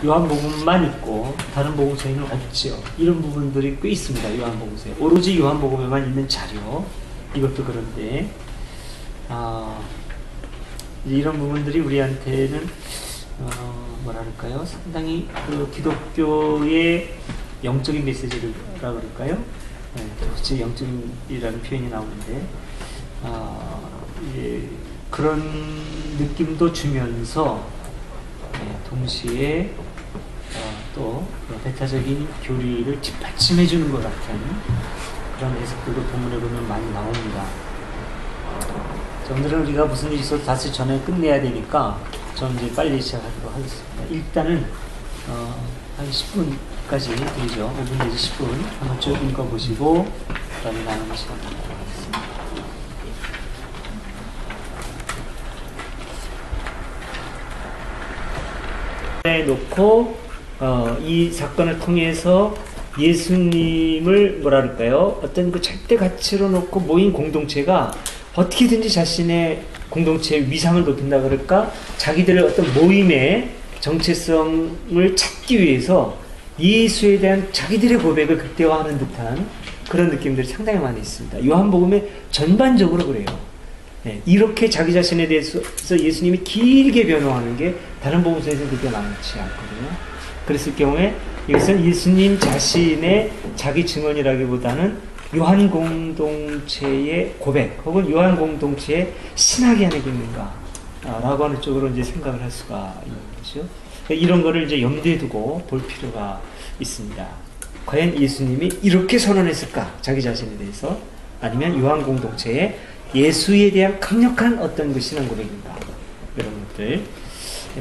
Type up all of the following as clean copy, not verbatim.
요한복음만 있고 다른 복음서에는 없죠. 이런 부분들이 꽤 있습니다. 요한복음서에 오로지 요한복음에만 있는 자료, 이것도 그런데 이런 부분들이 우리한테는 뭐랄까요, 상당히 그 기독교의 영적인 메시지라 그럴까요? 네, 도대체 영적이라는 표현이 나오는데 그런 느낌도 주면서 동시에 또 배타적인 교리를 뒷받침해 주는 것 같은 그런 해석들도 본문에 보면 많이 나옵니다. 오늘은 우리가 무슨 일이 있어도 다시 전에 끝내야 되니까 저는 이제 빨리 시작하도록 하겠습니다. 일단은 한 10분까지 되죠. 5분 내지 10분 한번 쭉 읽어보시고 그다음에 나누는 시간 갖도록 하겠습니다. 놓고 이 사건을 통해서 예수님을 뭐랄까요, 어떤 그 절대 가치로 놓고 모인 공동체가 어떻게든지 자신의 공동체의 위상을 높인다 그럴까, 자기들의 어떤 모임의 정체성을 찾기 위해서 예수에 대한 자기들의 고백을 극대화하는 듯한 그런 느낌들이 상당히 많이 있습니다. 요한복음에 전반적으로 그래요. 네, 이렇게 자기 자신에 대해서 예수님이 길게 변호하는 게 다른 복음서에서는 그렇게 많지 않거든요. 그랬을 경우에 이것은 예수님 자신의 자기 증언이라기보다는 요한 공동체의 고백 혹은 요한 공동체의 신학이 안에 있는가 라고 하는 쪽으로 이제 생각을 할 수가 있는 거죠. 이런 거를 이제 염두에 두고 볼 필요가 있습니다. 과연 예수님이 이렇게 선언했을까? 자기 자신에 대해서. 아니면 요한 공동체의 예수에 대한 강력한 어떤 그 신앙 고백인가? 이런 것들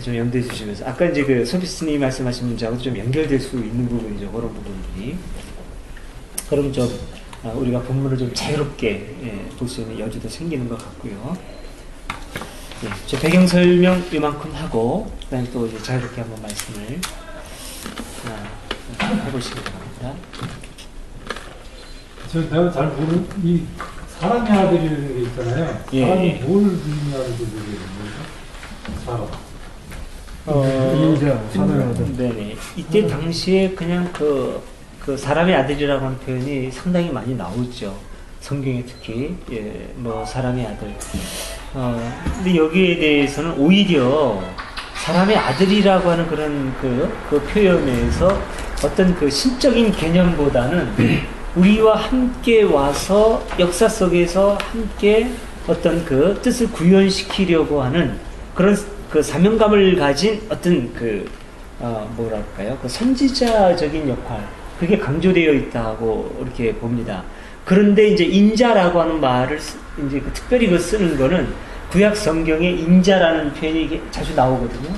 좀 염두에 주시면서, 아까 이제 그 소피스님 말씀하신 문제하고 좀 연결될 수 있는 부분이죠. 그런 부분들이. 그럼 좀 우리가 본문을 좀 자유롭게 볼 수 있는 여지도 생기는 것 같고요. 제 배경 설명 이만큼 하고 그다음에 또 이제 자유롭게 한번 말씀을 해보시기 바랍니다. 내가 잘 모르는 이 사람의 아들이라는 게 있잖아요. 사람이 뭘 의미하는지 모르겠는데. 사람. 사람의 아들. 네네. 이때 당시에 그냥 그 사람의 아들이라고 하는 표현이 상당히 많이 나오죠. 성경에 특히 뭐 사람의 아들. 근데 여기에 대해서는 오히려 사람의 아들이라고 하는 그런 그 표현에서 어떤 그 신적인 개념보다는 우리와 함께 와서 역사 속에서 함께 어떤 그 뜻을 구현시키려고 하는 그런 그 사명감을 가진 어떤 뭐랄까요, 그 선지자적인 역할, 그게 강조되어 있다고 이렇게 봅니다. 그런데 이제 인자라고 하는 말을 이제 특별히 그 쓰는 거는 구약 성경에 인자라는 표현이 자주 나오거든요.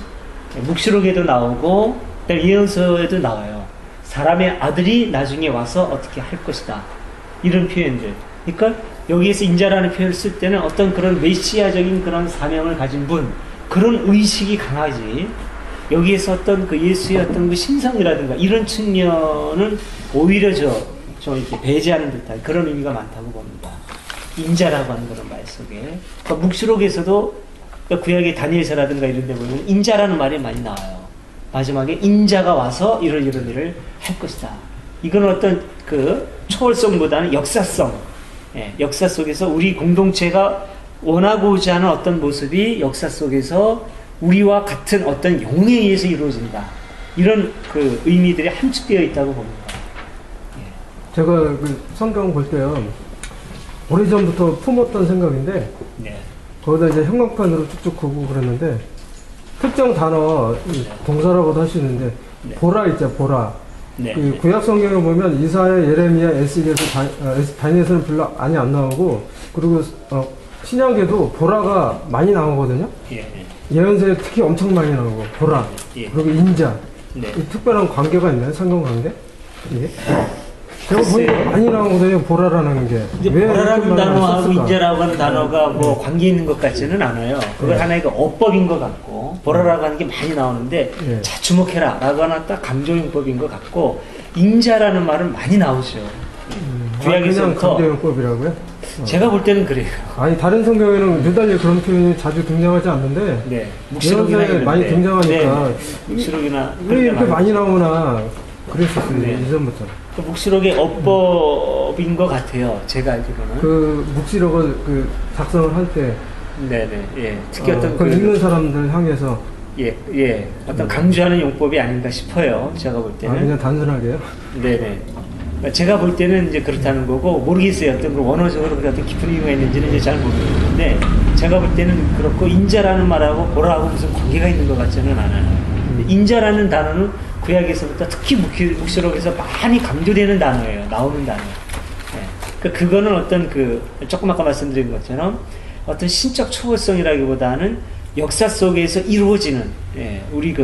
묵시록에도 나오고 예언서에도 나와요. 사람의 아들이 나중에 와서 어떻게 할 것이다, 이런 표현들. 그러니까 여기에서 인자라는 표현을 쓸 때는 어떤 그런 메시아적인 그런 사명을 가진 분, 그런 의식이 강하지, 여기에서 어떤 그 예수의 어떤 그 신성이라든가 이런 측면은 오히려 좀 이렇게 배제하는 듯한 그런 의미가 많다고 봅니다. 인자라고 하는 그런 말 속에. 그러니까 묵시록에서도 구약의 다니엘서라든가 이런 데 보면 인자라는 말이 많이 나와요. 마지막에 인자가 와서 이런 일을 할 것이다. 이건 어떤 그 초월성보다는 역사성. 역사 속에서 우리 공동체가 원하고자 하는 어떤 모습이 역사 속에서 우리와 같은 어떤 영에 의해서 이루어진다. 이런 그 의미들이 함축되어 있다고 봅니다. 제가 그 성경 볼 때요, 오래전부터 품었던 생각인데, 거기다 이제 형광펜으로 쭉쭉 그고 그랬는데, 특정 단어, 동사라고도 할 수 있는데, 보라 있죠, 보라. 그 구약 성경에 보면 이사야, 예레미야, 에스겔에서 다니엘서는 별로 많이 안 나오고, 그리고 신약에도 보라가 많이 나오거든요. 예언서에 특히 엄청 많이 나오고, 보라. 그리고 인자. 이 특별한 관계가 있나요? 상관 관계? 이게? 제가 보니까 많이 나오거든요, 보라라는 게. 이제 보라라는 단어하고 인자라고 하는 단어가 뭐 관계 있는 것 같지는 않아요. 그건 하나의 그 어법인 것 같고, 보라라고 하는 게 많이 나오는데, 자, 주목해라 라고 하나 딱 강조용법인 것 같고, 인자라는 말은 많이 나오죠. 구약에서부터. 강조용법이라고요? 제가 볼 때는 그래요. 아니 다른 성경에는 유달리 그런 표현이 자주 등장하지 않는데 네. 묵시록이나 많이 등장하니까 묵시록이나 왜 이렇게 많이 나오나 그랬었어요. 네. 이전부터. 그 묵시록의 어법인 것 같아요. 제가 알기로는. 그 묵시록을 그 작성을 할 때 네네. 예. 특히 어떤 그걸 읽는 사람들 향해서 예. 어떤 강조하는 용법이 아닌가 싶어요. 제가 볼 때는. 그냥 단순하게요. 네네. 제가 볼 때는 이제 그렇다는 거고, 모르겠어요. 어떤 그 원어적으로 어떤 깊은 의미가 있는지는 이제 잘 모르겠는데, 제가 볼 때는 그렇고, 인자라는 말하고 보라하고 무슨 관계가 있는 것 같지는 않아요. 인자라는 단어는 구약에서부터 특히 묵시록에서 많이 강조되는 단어예요. 나오는 단어예요. 네. 그거는 어떤 조금 아까 말씀드린 것처럼 어떤 신적 초월성이라기보다는 역사 속에서 이루어지는, 우리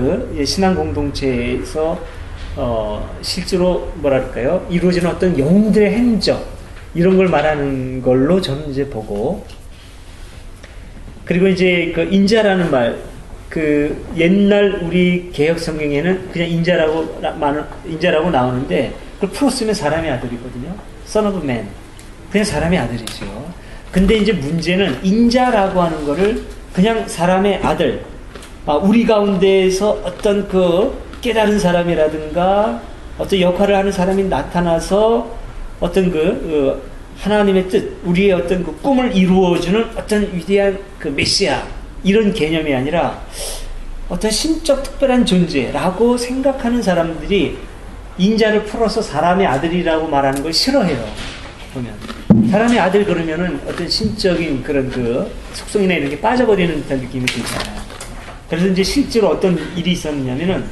신앙 공동체에서 실제로 뭐랄까요, 이루어지는 어떤 영웅들의 행적, 이런 걸 말하는 걸로 저는 이제 보고, 그리고 이제 그 인자라는 말, 그 옛날 우리 개혁 성경에는 그냥 인자라고 나오는데, 그걸 풀어 쓰면 사람의 아들이거든요. Son of Man. 그냥 사람의 아들이죠. 근데 이제 문제는 인자라고 하는 거를 그냥 사람의 아들, 우리 가운데에서 어떤 깨달은 사람이라든가 어떤 역할을 하는 사람이 나타나서 어떤 하나님의 뜻, 우리의 어떤 꿈을 이루어주는 어떤 위대한 메시아, 이런 개념이 아니라 어떤 신적 특별한 존재라고 생각하는 사람들이 인자를 풀어서 사람의 아들이라고 말하는 걸 싫어해요. 보면 사람의 아들 그러면은 어떤 신적인 그런 속성이나 이런 게 빠져버리는 듯한 느낌이 들잖아요. 그래서 이제 실제로 어떤 일이 있었냐면은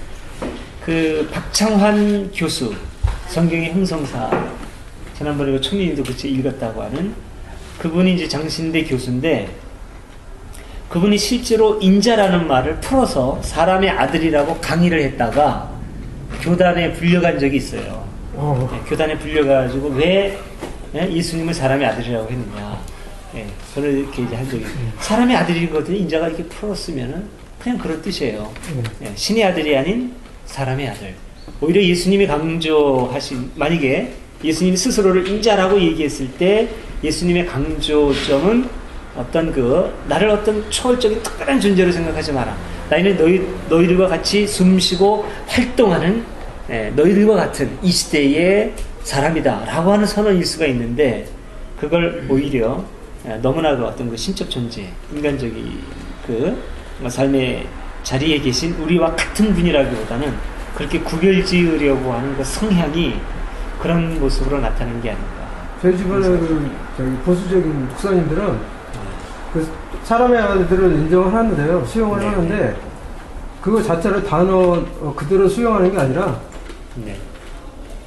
박창환 교수, 성경의 형성사, 지난번에 총리님도 그치 읽었다고 하는 그분이 이제 장신대 교수인데, 그분이 실제로 인자라는 말을 풀어서 사람의 아들이라고 강의를 했다가 교단에 불려간 적이 있어요. 네, 교단에 불려가지고 왜 예수님을 사람의 아들이라고 했느냐. 저는 이렇게 이제 한 적이 있어요. 사람의 아들이거든요. 인자가 이렇게 풀었으면은 그냥 그런 뜻이에요. 신의 아들이 아닌 사람의 아들. 오히려 예수님이 강조하신, 만약에 예수님이 스스로를 인자라고 얘기했을 때 예수님의 강조점은 어떤 나를 어떤 초월적인 특별한 존재로 생각하지 마라. 나는 너희들과 같이 숨쉬고 활동하는 너희들과 같은 이 시대의 사람이다 라고 하는 선언일 수가 있는데, 그걸 오히려 너무나도 어떤 신적 존재, 인간적인 삶의 자리에 계신 우리와 같은 분이라기보다는 그렇게 구별지으려고 하는 성향이 그런 모습으로 나타나는 게 아닌가. 저희 집안에 보수적인 목사님들은 사람의 아들을 인정을 하는데요, 수용을 하는데, 그거 자체를 단어 그대로 수용하는 게 아니라,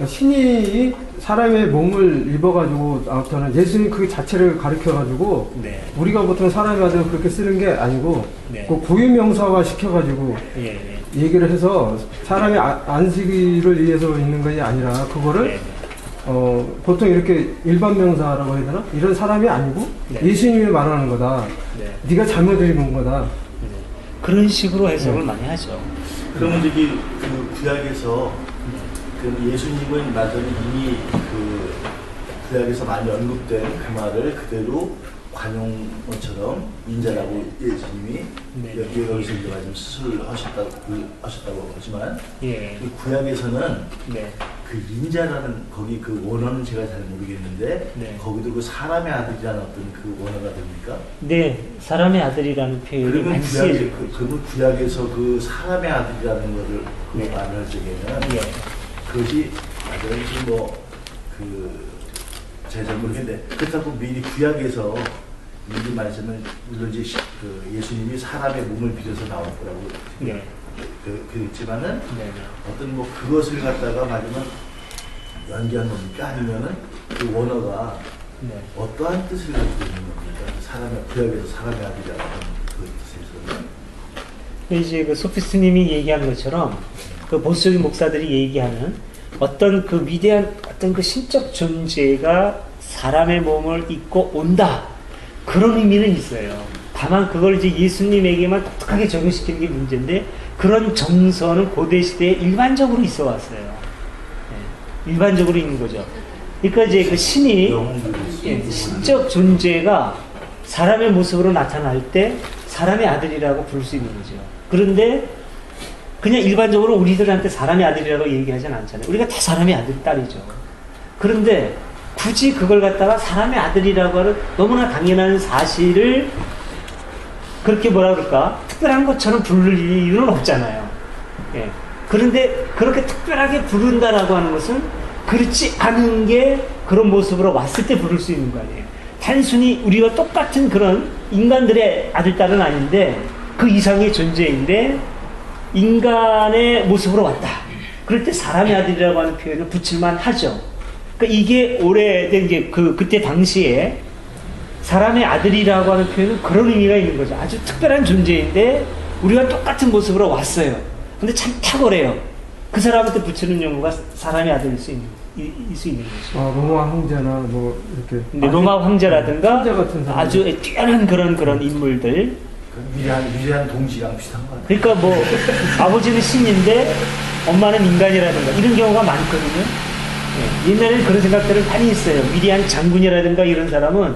신이 사람의 몸을 입어가지고 나타나는 예수님 그 자체를 가르쳐가지고, 우리가 보통 사람의 아들을 그렇게 쓰는 게 아니고, 그 고유명사화 시켜가지고 얘기를 해서 사람의 안식일을 위해서 있는 것이 아니라, 그거를 보통 이렇게 일반 명사라고 해야 되나? 이런 사람이 아니고 예수님이 말하는 거다. 네가 잘못 읽은 거다. 그런 식으로 해석을 많이 하죠. 그러면 저기 구약에서 예수님은 말하자면 이미 구약에서 많이 언급된 그 말을 그대로 관용어처럼 인자라고 예수님이 여기서 이제 말씀 수술하셨다고 하지만, 구약에서는 그 인자라는 거기 원어는 제가 잘 모르겠는데, 거기도 사람의 아들이라는 어떤 원어가 됩니까? 네, 사람의 아들이라는 표현이 많이 쓰여져. 그러면 구약에서 사람의 아들이라는 거를 말을 할 적에는 그것이 제가 잘 모르겠는데, 그렇다고 미리 구약에서 미리 말씀은 물론 이제 예수님이 사람의 몸을 빌어서 나올 거라고 그랬지만은 어떤 그것을 갖다가 말하면 연기한 겁니까? 아니면은 그 원어가 어떠한 뜻을 가지고 있는 겁니까? 구약에서 사람의 아들이라는 그 뜻에서는. 이제 소피스님이 얘기한 것처럼 보수적인 목사들이 얘기하는 어떤 위대한 어떤 신적 존재가 사람의 몸을 입고 온다, 그런 의미는 있어요. 다만 그걸 이제 예수님에게만 독특하게 적용시키는 게 문제인데, 그런 정서는 고대 시대에 일반적으로 있어 왔어요. 일반적으로 있는 거죠. 그러니까 이제 그 신이 신적 존재가 사람의 모습으로 나타날 때 사람의 아들이라고 부를 수 있는 거죠. 그런데 그냥 일반적으로 우리들한테 사람의 아들이라고 얘기하지는 않잖아요. 우리가 다 사람의 아들, 딸이죠. 그런데 굳이 그걸 갖다가 사람의 아들이라고 하는 너무나 당연한 사실을 그렇게 뭐라 그럴까? 특별한 것처럼 부를 이유는 없잖아요. 예. 그런데 그렇게 특별하게 부른다라고 하는 것은 그렇지 않은 게 그런 모습으로 왔을 때 부를 수 있는 거 아니에요. 단순히 우리와 똑같은 그런 인간들의 아들, 딸은 아닌데 그 이상의 존재인데 인간의 모습으로 왔다. 그럴 때 사람의 아들이라고 하는 표현을 붙일만 하죠. 그러니까 이게 오래된 게 그때 당시에 사람의 아들이라고 하는 표현은 그런 의미가 있는 거죠. 아주 특별한 존재인데 우리가 똑같은 모습으로 왔어요. 근데 참 탁월해요. 그 사람한테 붙이는 용어가 사람의 아들일 수 있는 거죠. 로마 황제나 뭐 이렇게. 로마 황제라든가 황제 같은 사람. 아주 뛰어난 그런 인물들. 위대한 동지랑 비슷한 거 같아요. 그러니까 뭐 아버지는 신인데 엄마는 인간이라든가 이런 경우가 많거든요. 예, 옛날에는 그런 생각들을 많이 했어요. 위대한 장군이라든가 이런 사람은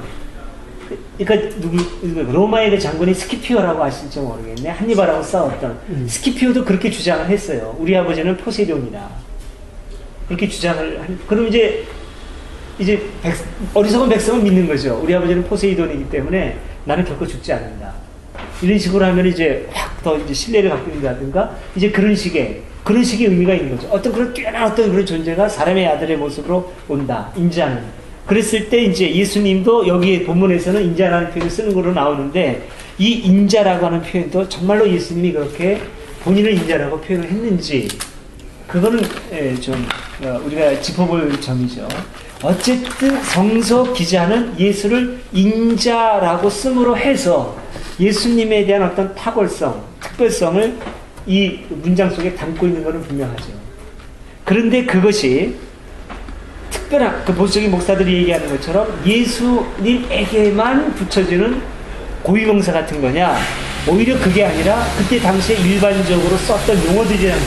그러니까 로마의 그 장군이 스키피오라고 아실지 모르겠네. 한니발하고 싸웠던 스키피오도 그렇게 주장을 했어요. 우리 아버지는 포세이돈이다. 그렇게 주장을 그럼 이제 어리석은 백성은 믿는 거죠. 우리 아버지는 포세이돈이기 때문에 나는 결코 죽지 않는다. 이런 식으로 하면 이제 확 더 이제 신뢰를 갖고 있다든가 이제 그런 식의 의미가 있는 거죠. 어떤 그런 뛰어난 어떤 그런 존재가 사람의 아들의 모습으로 온다. 인자는. 그랬을 때 이제 예수님도 여기 본문에서는 인자라는 표현을 쓰는 걸로 나오는데 이 인자라고 하는 표현도 정말로 예수님이 그렇게 본인을 인자라고 표현을 했는지 그거는 좀 우리가 짚어볼 점이죠. 어쨌든 성서 기자는 예수를 인자라고 씀으로 해서 예수님에 대한 어떤 탁월성, 특별성을 이 문장 속에 담고 있는 것은 분명하죠. 그런데 그것이 특별한 그 보수적인 목사들이 얘기하는 것처럼 예수님에게만 붙여지는 고유명사 같은 거냐? 오히려 그게 아니라 그때 당시에 일반적으로 썼던 용어들이라는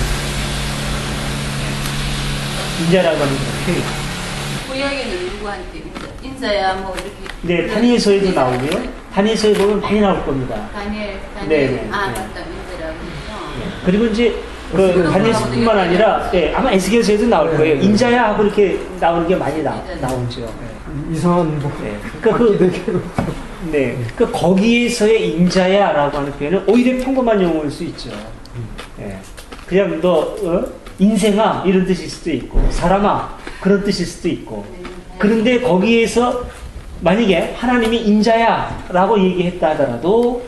인자라고 하는 표현. 구약에는 누구한테 인자야 뭐 이렇게. 네, 다니엘서에도 나오고요. 다니엘서에 보면 많이 나올 겁니다. 다니엘. 네. 맞다, 인자라고 해서. 그리고 이제 그 다니엘서뿐만 아니라 아마 에스겔서에도 나올 거예요. 인자야 하고 이렇게 나오는 게 많이 나오죠. 이상한 뭐. 그 거기에서의 인자야라고 하는 표현은 오히려 평범한 용어일 수 있죠. 그냥 너 인생아 이런 뜻일 수도 있고 사람아 그런 뜻일 수도 있고. 그런데 거기에서 만약에 하나님이 인자야라고 얘기했다 하더라도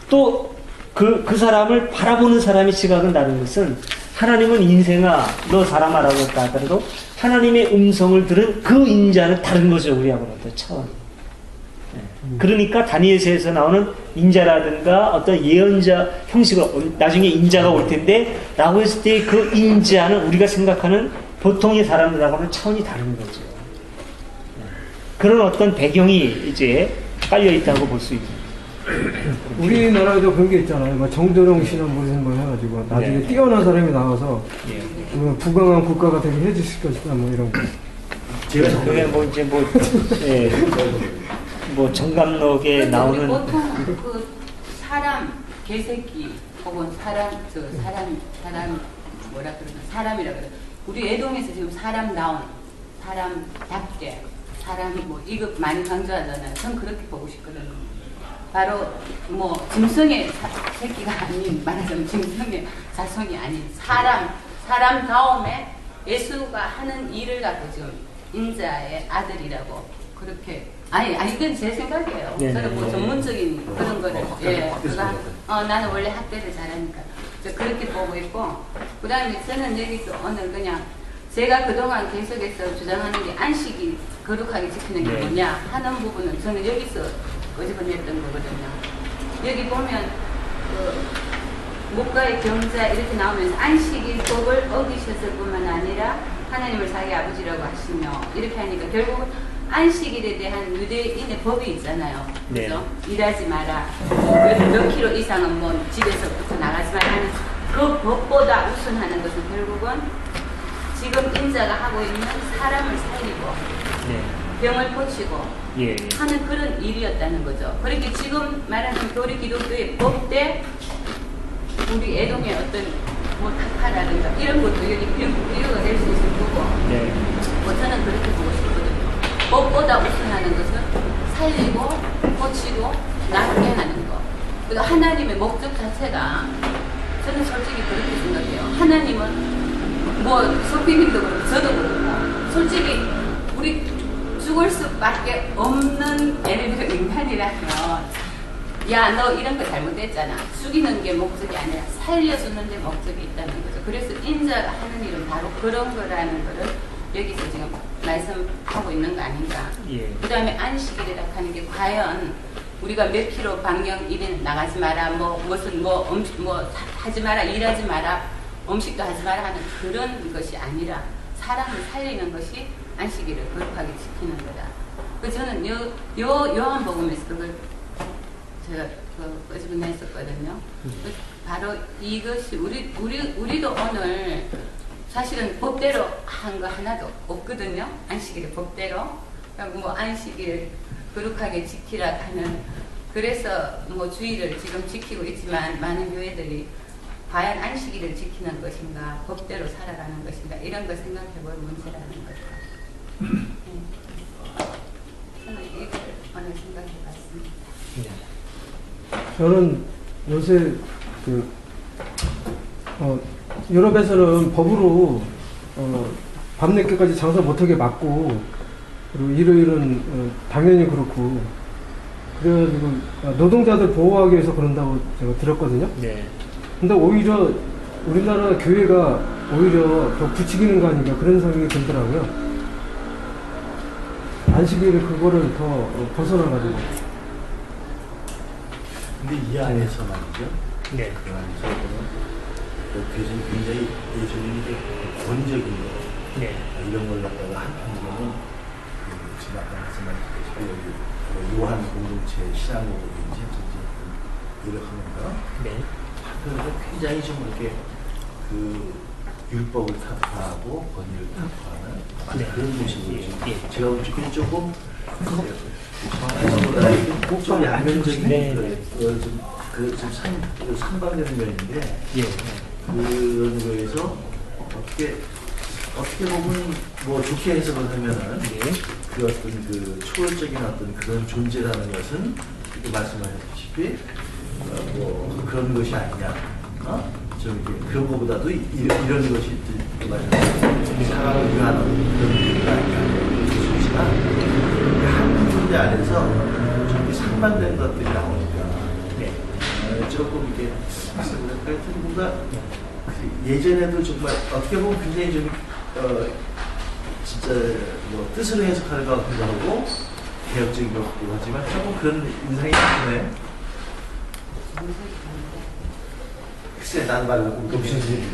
또 그 사람을 바라보는 사람의 시각은 다른 것은 하나님은 인생아 너 사람아라고 했다 하더라도 하나님의 음성을 들은 그 인자는 다른 거죠. 우리하고는 또 차원. 그러니까 다니엘서에서 나오는 인자라든가 어떤 예언자 형식으로 나중에 인자가 올 텐데 라고 했을 때 그 인자는 우리가 생각하는 보통의 사람들하고는 차원이 다른 거죠. 그런 어떤 배경이 이제 깔려 있다고 볼 수 있습니다. 우리나라에도 그런 게 있잖아요. 뭐 정도령 씨나 뭐 해가지고 나중에 뛰어난 사람이 나와서 부강한 국가가 되게 해주실 것이다 뭐 이런 거. 그게 뭐 이제 뭐 정감록에 나오는 보통 그 사람 개새끼 혹은 사람 뭐라 그러나 사람이라 그래. 우리 애동에서 지금 사람다운 사람답게 사람 뭐 이거 많이 강조하잖아요. 전 그렇게 보고 싶거든요. 바로 뭐 짐승의 새끼가 아닌 말하자면 짐승의 자손이 아닌 사람 다음에 예수가 하는 일을 갖고 지금 인자의 아들이라고 그렇게 아니 이건 제 생각이에요. 저는 뭐 전문적인 그런 거를 나는 원래 학대를 잘하니까 그렇게 보고 있고 그다음에 저는 여기서 오늘 그냥 제가 그동안 계속해서 주장하는 게 안식이 거룩하게 지키는 게 뭐냐 하는 부분은 저는 여기서 꼬집어냈던 거거든요. 여기 보면 목가의 경자 이렇게 나오면서 안식일법을 어기셨을 뿐만 아니라 하나님을 자기 아버지라고 하시며 이렇게 하니까 결국은 안식일에 대한 유대인의 법이 있잖아요. 그죠? 일하지 마라. 그래서 몇 킬로 이상은 집에서부터 나가지 마라 하는 그 법보다 우선하는 것은 결국은 지금 인자가 하고 있는 사람을 살리고 네. 병을 고치고 예. 하는 그런 일이었다는 거죠. 그렇게 지금 말하는 교리 기독교의 법대 우리 애동의 어떤 뭐 타파라든가 이런 것도 여기 비유가 될 수 있을 거고 네. 뭐 저는 그렇게 보고 싶거든요. 법보다 우선하는 것은 살리고 고치고 낫게 하는 거. 그리고 하나님의 목적 자체가 저는 솔직히 그렇게 생각해요. 하나님은 뭐 소피님도 그렇고 저도 그렇고 솔직히 우리 죽을 수밖에 없는 예를 들어 인간이라면 야 너 이런 거 잘못했잖아. 죽이는 게 목적이 아니라 살려주는 데 목적이 있다는 거죠. 그래서 인자가 하는 일은 바로 그런 거라는 거를 여기서 지금 말씀하고 있는 거 아닌가. 예. 그 다음에 안식일이라고 하는 게 과연 우리가 몇 킬로 반경 이래 나가지 마라, 뭐 무슨 뭐 음식 뭐 하지 마라, 일하지 마라, 음식도 하지 마라 하는 그런 것이 아니라 사람을 살리는 것이 안식일을 거룩하게 지키는 거다. 그 저는 요한복음에서 그걸 제가 끄집어냈었거든요. 바로 이것이 우리도 오늘 사실은 법대로 한 거 하나도 없거든요. 안식일을 법대로. 뭐 안식일 거룩하게 지키라 하는 그래서 뭐 주의를 지금 지키고 있지만 많은 교회들이 과연 안식일을 지키는 것인가 법대로 살아가는 것인가 이런 걸 생각해볼 문제라는 거죠. 네. 저는 이걸 오늘 생각해봤습니다. 네. 저는 요새 유럽에서는 법으로 밤 늦게까지 장사 못하게 막고 그리고 일요일은 당연히 그렇고 그래가지고 노동자들 보호하기 위해서 그런다고 제가 들었거든요. 네. 근데 오히려 우리나라 교회가 오히려 더 부추기는 거 아닌가 그런 생각이 들더라고요. 안식일에 그거를 더 벗어나가지고. 근데 이 안에서 말이죠. 네. 그 안에서 교수님 굉장히 예수님이 권위적인 거 네. 이런 걸 갖다가 한편으로는 지금 아까 말씀하셨듯이 여기 요한 공동체 신앙으로든지 노력하는가 네. 한편으로 굉장히 좀 이렇게 그 율법을 타파하고 권위를 타파하는 네. 그런 모습을 예. 지금 예. 제가 보기엔 조금 정확하보다 좀 야면적인 네. 좀 상반되는 면인데 예. 그런 거에서 어떻게 보면 뭐 좋게 해석을 하면은 예. 그 어떤 그 초월적인 어떤 그런 존재라는 것은 이렇게 말씀하셨다시피 뭐 그런 것이 아니냐, 좀 이렇게 그런 것보다도 이런 것이 사람을 위한 그런 의미가 아니냐 그렇지만 한 존재 안에서 좀 상반된 것들이 나오니까 네. 조금 이렇게 하여튼 뭔가 예전에도 정말 어떻게 보면 굉장히 좀 진짜 뭐 뜻으로 해석하는 것 같기도 하고 개혁적인 것 같기도 하지만 조금 그런 인상이 드네. 글쎄 난 말로 무슨 소리인지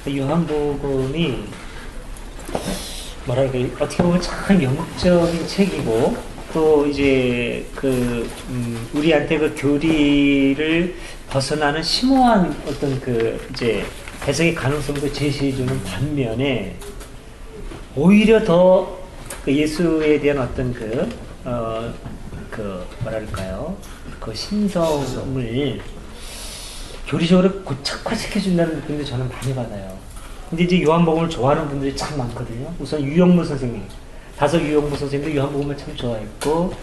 모르겠네. 요한복음이 뭐랄까 어떻게 보면 참 영적인 책이고 또 이제 우리한테 그 교리를 벗어나는 심오한 어떤 그 이제 해석의 가능성도 제시해주는 반면에 오히려 더 그 예수에 대한 어떤 뭐랄까요 그 신성을 교리적으로 고착화시켜준다는 느낌도 저는 많이 받아요. 근데 이제 요한복음을 좋아하는 분들이 참 많거든요. 우선 유영무 선생님, 다섯 유영무 선생님도 요한복음을 참 좋아했고,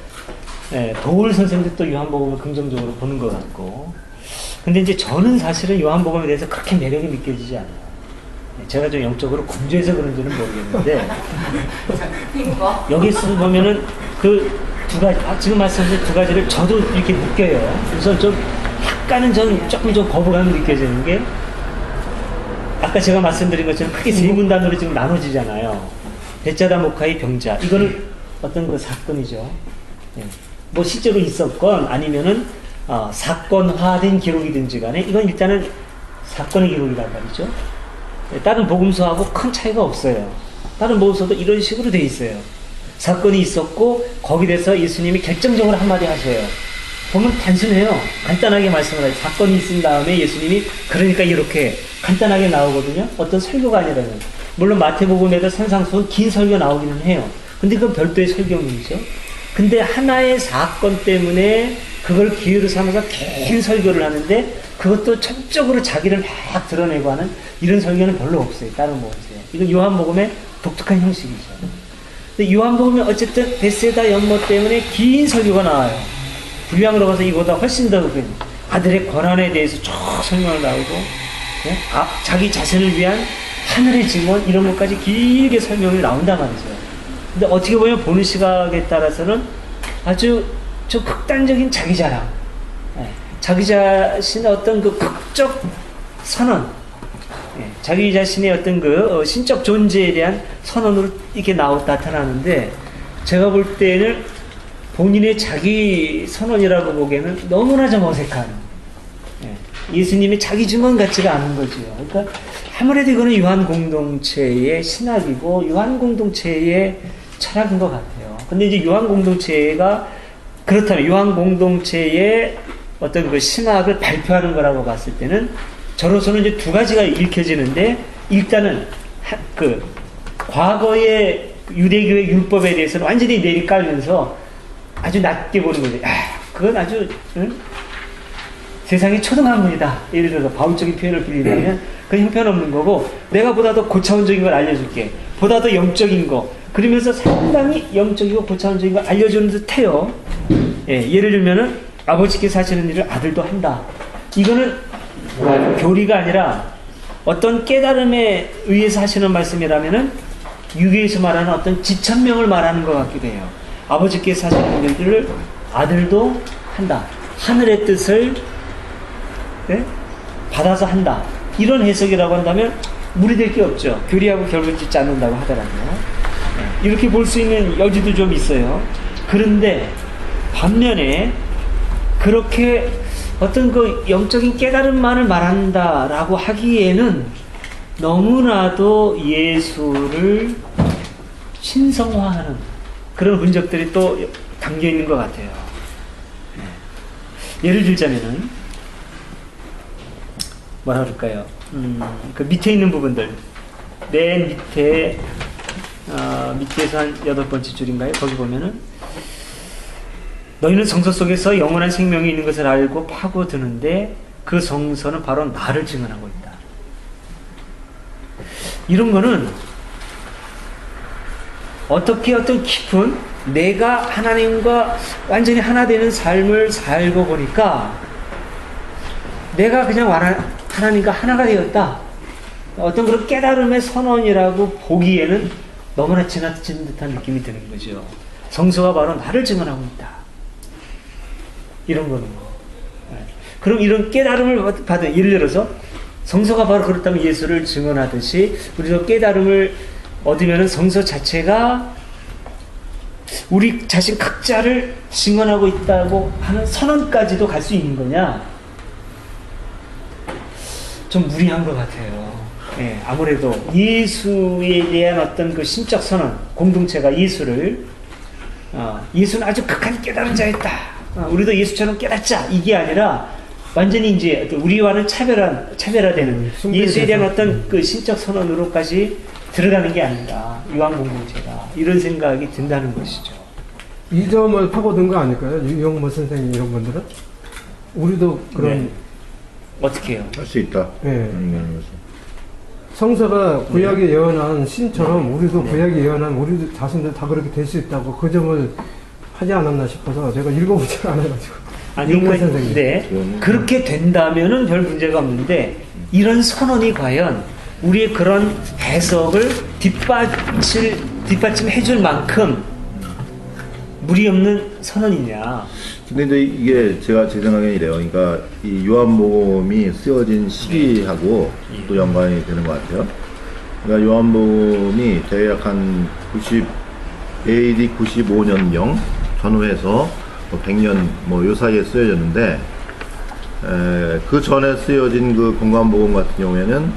도울 선생님도 또 요한복음을 긍정적으로 보는 것 같고. 근데 이제 저는 사실은 요한복음에 대해서 그렇게 매력이 느껴지지 않아요. 제가 좀 영적으로 건조해서 그런지는 모르겠는데, 여기서 보면은 그 두 가지, 지금 말씀하신 두 가지를 저도 이렇게 느껴요. 우선 좀 약간은 저는 조금 좀 거부감이 느껴지는 게, 아까 제가 말씀드린 것처럼 크게 세 문단으로 지금 나눠지잖아요. 베자다 모카이 병자. 이거는 어떤 그 사건이죠. 예. 뭐 실제로 있었건 아니면은 사건화된 기록이든지 간에 이건 일단은 사건의 기록이란 말이죠. 예. 다른 복음서하고 큰 차이가 없어요. 다른 복음서도 이런 식으로 돼 있어요. 사건이 있었고 거기에 대해서 예수님이 결정적으로 한마디 하셔요. 보면 단순해요. 간단하게 말씀을 해요. 사건이 있은 다음에 예수님이 그러니까 이렇게 간단하게 나오거든요. 어떤 설교가 아니라요. 물론 마태복음에도 산상수훈 긴 설교 나오기는 해요. 근데 그건 별도의 설교문이죠. 근데 하나의 사건 때문에 그걸 기회로 삼아서 긴 설교를 하는데 그것도 전적으로 자기를 막 드러내고 하는 이런 설교는 별로 없어요. 다른 뭐 없어요. 이건 요한복음의 독특한 형식이죠. 근데 요한복음에 어쨌든 베세다 연못 때문에 긴 설교가 나와요. 분량으로 봐서 이거보다 훨씬 더 아들의 권한에 대해서 쭉 설명을 나오고 네? 자기 자신을 위한 하늘의 증언 이런 것까지 길게 설명이 나온단 말이죠. 근데 어떻게 보면 보는 시각에 따라서는 아주 좀 극단적인 자기 자랑, 네. 자기 자신의 어떤 그 극적 선언, 네. 자기 자신의 어떤 그 신적 존재에 대한 선언으로 이렇게 나타나는데 제가 볼 때는 본인의 자기 선언이라고 보기에는 너무나 좀 어색한, 네. 예수님의 자기 증언 같지가 않은 거죠. 그러니까 아무래도 이거는 요한 공동체의 신학이고 요한 공동체의 철학인 것 같아요. 근데 이제 요한 공동체가 그렇다면 요한 공동체의 어떤 그 신학을 발표하는 거라고 봤을 때는 저로서는 이제 두 가지가 읽혀지는데 일단은 그 과거의 유대교의 율법에 대해서는 완전히 내리깔면서 아주 낮게 보는 거죠. 그건 아주 세상의 초등학문이다. 예를 들어서 바울적인 표현을 빌리면 그건 형편없는 거고 내가 보다 더 고차원적인 걸 알려줄게. 보다 더 영적인 거. 그러면서 상당히 영적이고 고차원적인 걸 알려주는 듯해요. 예, 예를 들면은 아버지께서 하시는 일을 아들도 한다. 이거는 교리가 아니라 어떤 깨달음에 의해서 하시는 말씀이라면은 유교에서 말하는 어떤 지천명을 말하는 것 같기도 해요. 아버지께서 하시는 일들을 아들도 한다. 하늘의 뜻을 네? 받아서 한다. 이런 해석이라고 한다면 무리될 게 없죠. 교리하고 결론 짓지 않는다고 하더라고요. 이렇게 볼 수 있는 여지도 좀 있어요. 그런데 반면에 그렇게 어떤 그 영적인 깨달음만을 말한다라고 하기에는 너무나도 예수를 신성화하는 그런 흔적들이 또 담겨 있는 것 같아요. 예를 들자면은 뭐라 그럴까요? 그 밑에 있는 부분들 맨 밑에 밑에서 한 8번째 줄인가요? 거기 보면은 너희는 성서 속에서 영원한 생명이 있는 것을 알고 파고드는데 그 성서는 바로 나를 증언하고 있다. 이런 거는 어떻게 어떤 깊은 내가 하나님과 완전히 하나 되는 삶을 살고 보니까 내가 그냥 하나님과 하나가 되었다. 어떤 그런 깨달음의 선언이라고 보기에는 너무나 지나친 듯한 느낌이 드는 거죠. 성서가 바로 나를 증언하고 있다. 이런 거는 그럼 이런 깨달음을 받은 예를 들어서 성서가 바로 그렇다면 예수를 증언하듯이 우리도 깨달음을 얻으면 성서 자체가 우리 자신 각자를 증언하고 있다고 하는 선언까지도 갈 수 있는 거냐? 좀 무리한 것 같아요. 예, 아무래도 예수에 대한 어떤 그 신적 선언, 공동체가 예수는 아주 극한 깨달은 자였다. 우리도 예수처럼 깨닫자. 이게 아니라 완전히 이제 우리와는 차별화되는 예수에 대한 어떤 그 신적 선언으로까지 들어가는 게 아닌가. 요한 공동체가 이런 생각이 든다는 것이죠. 이 점을 파고든 거 아닐까요? 유영모 선생님 이런 분들은? 우리도 그런 네. 어떻게 해요? 할 수 있다. 네. 성서가 구약에 예언한 신처럼 우리도 구약에 예언한 우리 자신들 다 그렇게 될 수 있다고 그 점을 하지 않았나 싶어서 제가 읽어보지 않아가지고. 아니, 네. 그렇게 된다면은 별 문제가 없는데 이런 선언이 과연 우리의 그런 해석을 뒷받침해줄 만큼 무리 없는 선언이냐. 근데 이제 이게 제 생각에 이래요. 그러니까 이 요한복음이 쓰여진 시기하고 또 연관이 되는 것 같아요. 그러니까 요한복음이 대략 한 AD 95년경 전후해서 100년 요 사이에 쓰여졌는데 그 전에 쓰여진 그 공관복음 같은 경우에는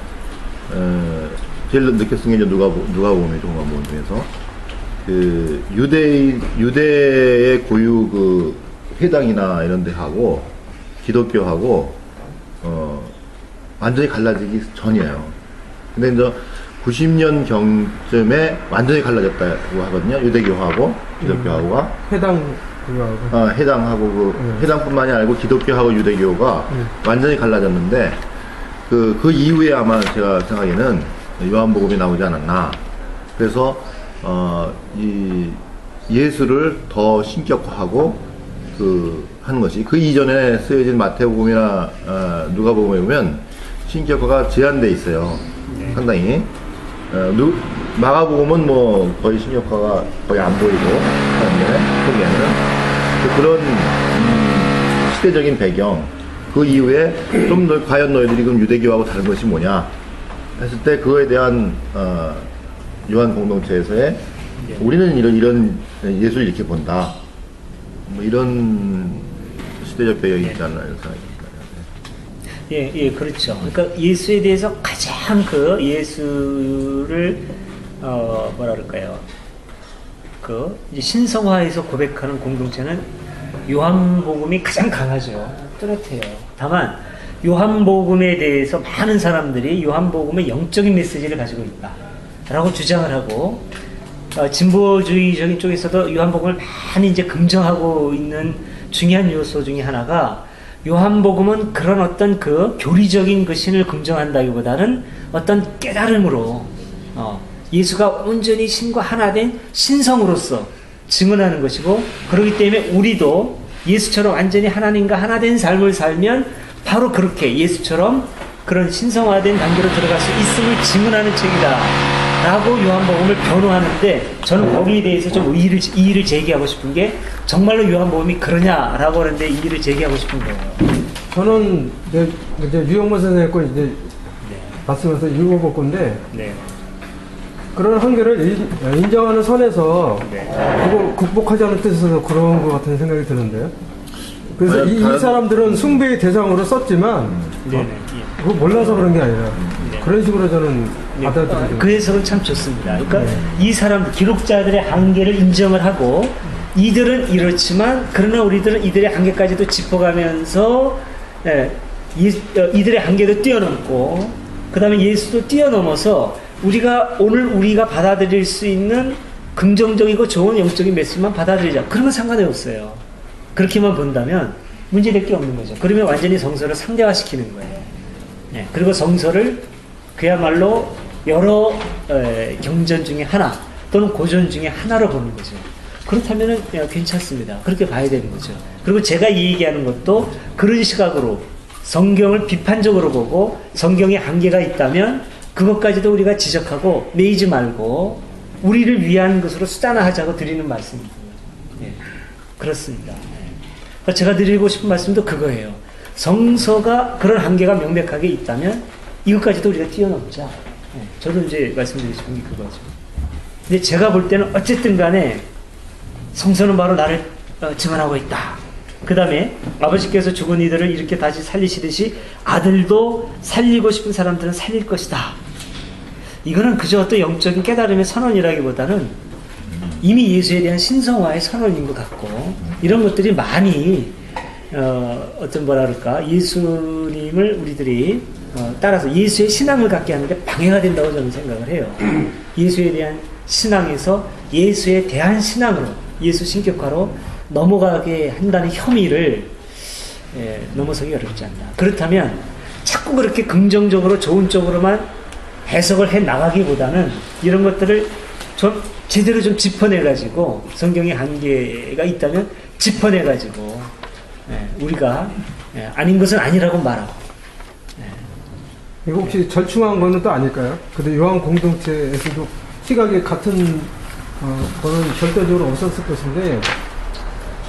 제일 늦게 쓴 게 이제 누가복음이죠. 공관복음 중에서 그 유대의 고유 그 회당이나 이런 데 하고 기독교하고 완전히 갈라지기 전이에요. 근데 이제 90년 경쯤에 완전히 갈라졌다고 하거든요. 유대교하고 기독교하고가. 해당 그거하고. 해당하고 해당뿐만이 아니고 기독교하고 유대교가 완전히 갈라졌는데 그 이후에 아마 제가 생각에는 요한복음이 나오지 않았나. 그래서 이 예수를 더 신격화하고 하는 것이 그 이전에 쓰여진 마태복음이나 누가복음에 보면 신격화가 제한돼 있어요. 상당히. 마가복음은 뭐 거의 신격화가 거의 안 보이고 하는데 그런 시대적인 배경 그 이후에 좀 더 과연 너희들이 그럼 유대교하고 다른 것이 뭐냐 했을 때 그거에 대한 요한 공동체에서의 우리는 이런 예수를 이렇게 본다 뭐 이런 시대적 배경이 있지 않나 이런 생각이 듭니다. 예, 그렇죠. 그러니까 예수에 대해서 가장 예수를 뭐랄까요? 이제 신성화해서 고백하는 공동체는 요한복음이 가장 강하죠. 뚜렷해요. 다만 요한복음에 대해서 많은 사람들이 요한복음의 영적인 메시지를 가지고 있다라고 주장을 하고 진보주의적인 쪽에서도 요한복음을 많이 이제 긍정하고 있는 중요한 요소 중에 하나가 요한복음은 그런 어떤 교리적인 신을 긍정한다기보다는 어떤 깨달음으로 예수가 온전히 신과 하나 된 신성으로서 증언하는 것이고 그렇기 때문에 우리도 예수처럼 완전히 하나님과 하나 된 삶을 살면 바로 그렇게 예수처럼 그런 신성화된 단계로 들어갈 수 있음을 증언하는 책이다 라고 요한복음을 변호하는데 저는 거기에 대해서 좀 이의를 제기하고 싶은 게 정말로 요한복음이 그러냐라고 하는데 이의를 제기하고 싶은 거예요. 저는 이제 유영모 선생님 거 이제 말씀해서 읽어볼 건데 그런 한계를 인정하는 선에서 그걸 극복하지 않은 뜻에서 그런 것 같은 생각이 드는데요. 그래서 이 사람들은 숭배의 대상으로 썼지만 그거 몰라서 그런 게 아니라 그런 식으로 저는 받아들여요. 그 해석은 참 좋습니다. 그러니까 이 사람들 기록자들의 한계를 인정을 하고 이들은 이렇지만 그러나 우리들은 이들의 한계까지도 짚어가면서 이들의 한계도 뛰어넘고 그 다음에 예수도 뛰어넘어서 오늘 우리가 받아들일 수 있는 긍정적이고 좋은 영적인 메시지만 받아들이자. 그러면 상관이 없어요. 그렇게만 본다면 문제될 게 없는 거죠. 그러면 완전히 성서를 상대화시키는 거예요. 그리고 성서를 그야말로 여러 경전 중에 하나 또는 고전 중에 하나로 보는 거죠. 그렇다면 괜찮습니다. 그렇게 봐야 되는 거죠. 그리고 제가 이 얘기하는 것도 그런 시각으로 성경을 비판적으로 보고 성경에 한계가 있다면 그것까지도 우리가 지적하고 매이지 말고 우리를 위한 것으로 수단화하자고 드리는 말씀입니다. 그렇습니다. 제가 드리고 싶은 말씀도 그거예요. 성서가 그런 한계가 명백하게 있다면 이것까지도 우리가 뛰어넘자. 저도 이제 말씀드리고 싶은 게 그거죠. 근데 제가 볼 때는 어쨌든 간에 성서는 바로 나를 증언하고 있다. 그 다음에 아버지께서 죽은 이들을 이렇게 다시 살리시듯이 아들도 살리고 싶은 사람들은 살릴 것이다. 이거는 그저 어떤 영적인 깨달음의 선언이라기보다는 이미 예수에 대한 신성화의 선언인 것 같고 이런 것들이 많이 어떤 예수님을 우리들이 따라서 예수의 신앙을 갖게 하는데 방해가 된다고 저는 생각을 해요. 예수에 대한 신앙에서 예수에 대한 신앙으로 예수 신격화로 넘어가게 한다는 혐의를 넘어서기 어렵지 않나. 그렇다면 자꾸 그렇게 긍정적으로 좋은 쪽으로만 해석을 해 나가기보다는 이런 것들을 좀 제대로 좀 짚어내가지고 성경의 한계가 있다면 짚어내가지고 우리가 아닌 것은 아니라고 말하고. 이거 혹시 절충한 거는 또 아닐까요? 근데 요한 공동체에서도 시각이 같은 거는 절대적으로 없었을 것인데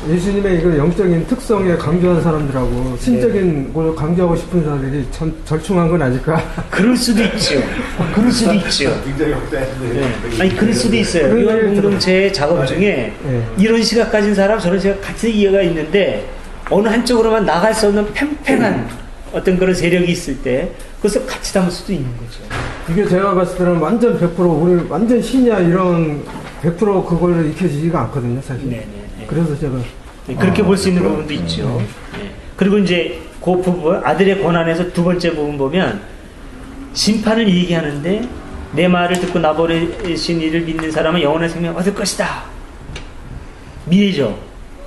예수님의 이거 영적인 특성에 강조한 사람들하고 신적인 걸 강조하고 싶은 사람들이 절충한 건 아닐까? 그럴 수도 있죠. 그럴 수도 있죠. 굉장히 역대한데. 아니 그럴 수도 있어요. 요한 공동체의 작업 중에 이런 시각 가진 사람 저런 시각 같은 이해가 있는데 어느 한쪽으로만 나갈 수 없는 팽팽한 어떤 그런 세력이 있을 때 그것을 같이 담을 수도 있는 거죠. 이게 제가 봤을 때는 완전 100% 우리 완전 신이야 이런 100% 그걸 익혀지지가 않거든요, 사실. 네네. 그래서 제가 그렇게 볼 수 있는 부분도 있죠. 예. 그리고 이제 그 부분, 아들의 권한에서 두 번째 부분 보면 심판을 얘기하는데 내 말을 듣고 나버리신 이를 믿는 사람은 영원한 생명 얻을 것이다. 미래죠.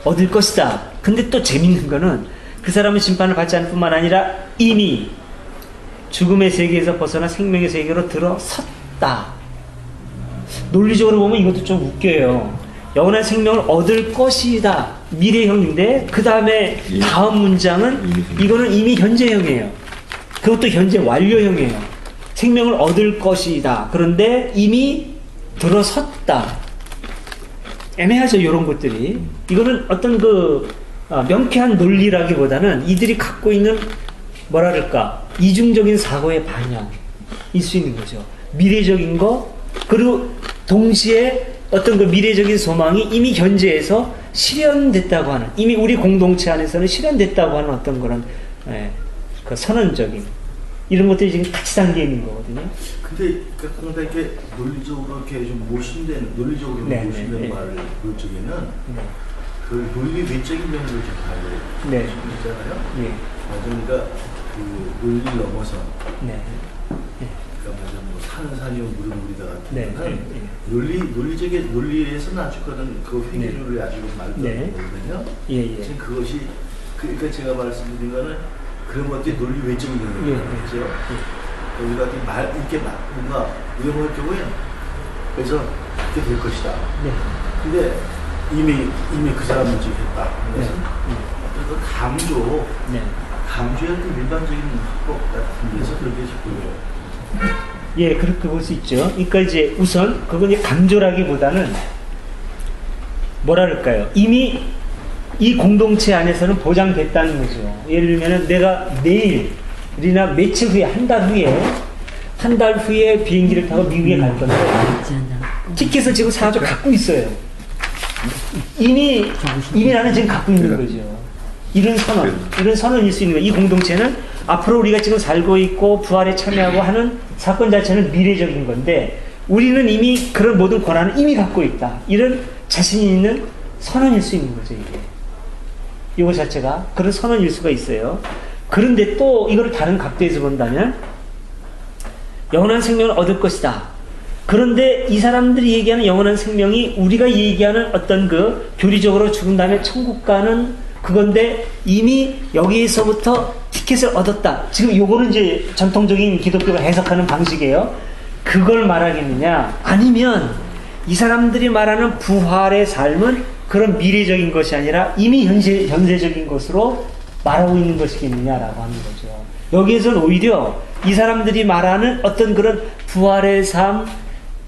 얻을 것이다. 근데 또 재밌는 거는 그 사람은 심판을 받지 않을 뿐만 아니라 이미 죽음의 세계에서 벗어나 생명의 세계로 들어섰다. 논리적으로 보면 이것도 좀 웃겨요. 영원한 생명을 얻을 것이다. 미래형인데 그 다음에 다음 문장은 이거는 이미 현재형이에요. 그것도 현재 완료형이에요. 생명을 얻을 것이다. 그런데 이미 들어섰다. 애매하죠, 이런 것들이. 이거는 어떤 명쾌한 논리라기보다는 이들이 갖고 있는 뭐라 그럴까, 이중적인 사고의 반영일 수 있는 거죠. 미래적인 거, 그리고 동시에 어떤 그 미래적인 소망이 이미 현재에서 실현됐다고 하는, 이미 우리 공동체 안에서는 실현됐다고 하는 어떤 그런 그 선언적인 이런 것들이 지금 같이 담겨 있는 거거든요. 근데 그러니까 이렇게 논리적으로 이렇게 좀 모신된, 논리적으로 모신된 말을 볼 적에는 그 논리 외적인 면을 좀 봐야 되잖아요. 그러니까 그 논리를 넘어서 그러니까 뭐 산은 산이요 물은 물이다 같은 거는 논리에서는 아주 그 회계론이 아주 말도 안 되거든요. 지금 그것이 그러니까 제가 말씀드린 거는 그런 것들이 논리 외적인 면이죠. 우리가 이렇게 뭔가 위험할 경우에 그래서 이렇게 될 것이다. 근데 이미 그 사람은 지금 했다. 그래서 어떤 감조의 어떤 일반적인 합법 같은 데서 그렇게 보여요. 예, 그렇게 볼 수 있죠. 그러니까 이제 우선 그건 이제 감조라기보다는 뭐라 그럴까요? 이미 이 공동체 안에서는 보장됐다는 거죠. 예를 들면 내가 내일이나 며칠 후에, 한 달 후에 비행기를 타고 미국에 갈 건데 티켓을 지금 사가지고 갖고 있어요. 이미 나는 지금 갖고 있는 거죠. 이런 선언일 수 있는 거예요. 이 공동체는 앞으로 우리가 지금 살고 있고 부활에 참여하고 하는 사건 자체는 미래적인 건데 우리는 이미 그런 모든 권한을 이미 갖고 있다. 이런 자신이 있는 선언일 수 있는 거죠, 이게. 이거 자체가 그런 선언일 수가 있어요. 그런데 또 이걸 다른 각도에서 본다면 영원한 생명을 얻을 것이다. 그런데 이 사람들이 얘기하는 영원한 생명이 우리가 얘기하는 어떤 그 교리적으로 죽은 다음에 천국 가는 그건데 이미 여기에서부터 티켓을 얻었다. 지금 요거는 이제 전통적인 기독교가 해석하는 방식이에요. 그걸 말하겠느냐? 아니면 이 사람들이 말하는 부활의 삶은 그런 미래적인 것이 아니라 이미 현재적인 것으로 말하고 있는 것이겠느냐라고 하는 거죠. 여기에서는 오히려 이 사람들이 말하는 어떤 그런 부활의 삶,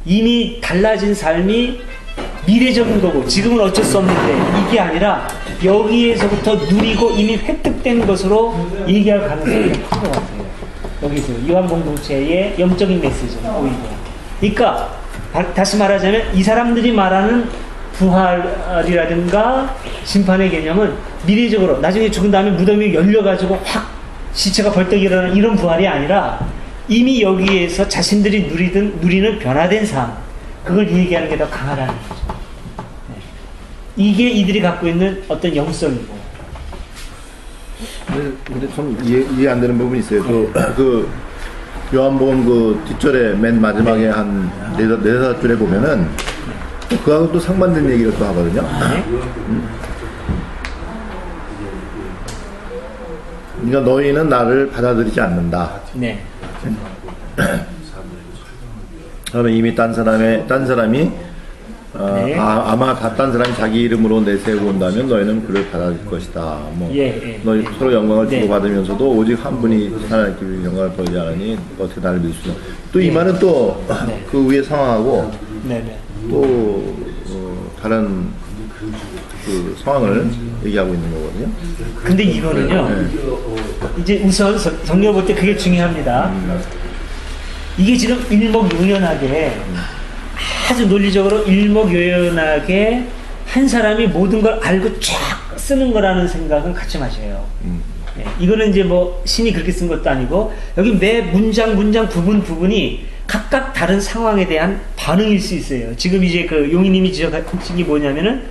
이미 달라진 삶이 미래적인 거고 지금은 어쩔 수 없는데 이게 아니라 여기에서부터 누리고 이미 획득된 것으로 얘기할 가능성이 큰 것 같아요. 여기서 요한 공동체의 영적인 메시지는 오히려. 그러니까 다시 말하자면 이 사람들이 말하는 부활이라든가 심판의 개념은 미래적으로 나중에 죽은 다음에 무덤이 열려가지고 확 시체가 벌떡 일어나는 이런 부활이 아니라 이미 여기에서 자신들이 누리는 변화된 삶, 그걸 얘기하는 게 더 강하다는 거죠. 이게 이들이 갖고 있는 어떤 영성이고. 근데 좀 이해 안 되는 부분이 있어요. 그 요한복음 그 뒷절에 맨 마지막에 한 네다섯 줄에 보면은 그하고 또 상반된 얘기를 또 하거든요. 그러니까 너희는 나를 받아들이지 않는다. 네. 그러면 이미 딴 사람이 아마 딴 사람이 자기 이름으로 내세우고 온다면 너희는 그를 받아들일 것이다. 너희 서로 영광을 주고 받으면서도 오직 한 분이 하나님께 영광을 벌지 않으니 어떻게 나를 믿을 수 있냐. 또 이 말은 또 그 위에 상황하고 또 다른 그 상황을 얘기하고 있는 거거든요. 근데 이거는요, 이제 우선 성경 볼 때 그게 중요합니다. 이게 지금 일목요연하게 아주 논리적으로 일목요연하게 한 사람이 모든 걸 알고 쫙 쓰는 거라는 생각은 갖지 마세요. 네, 이거는 이제 뭐 신이 그렇게 쓴 것도 아니고 여기 매 문장 부분이 각각 다른 상황에 대한 반응일 수 있어요. 지금 이제 그 용희님이 지적하신 게 뭐냐면은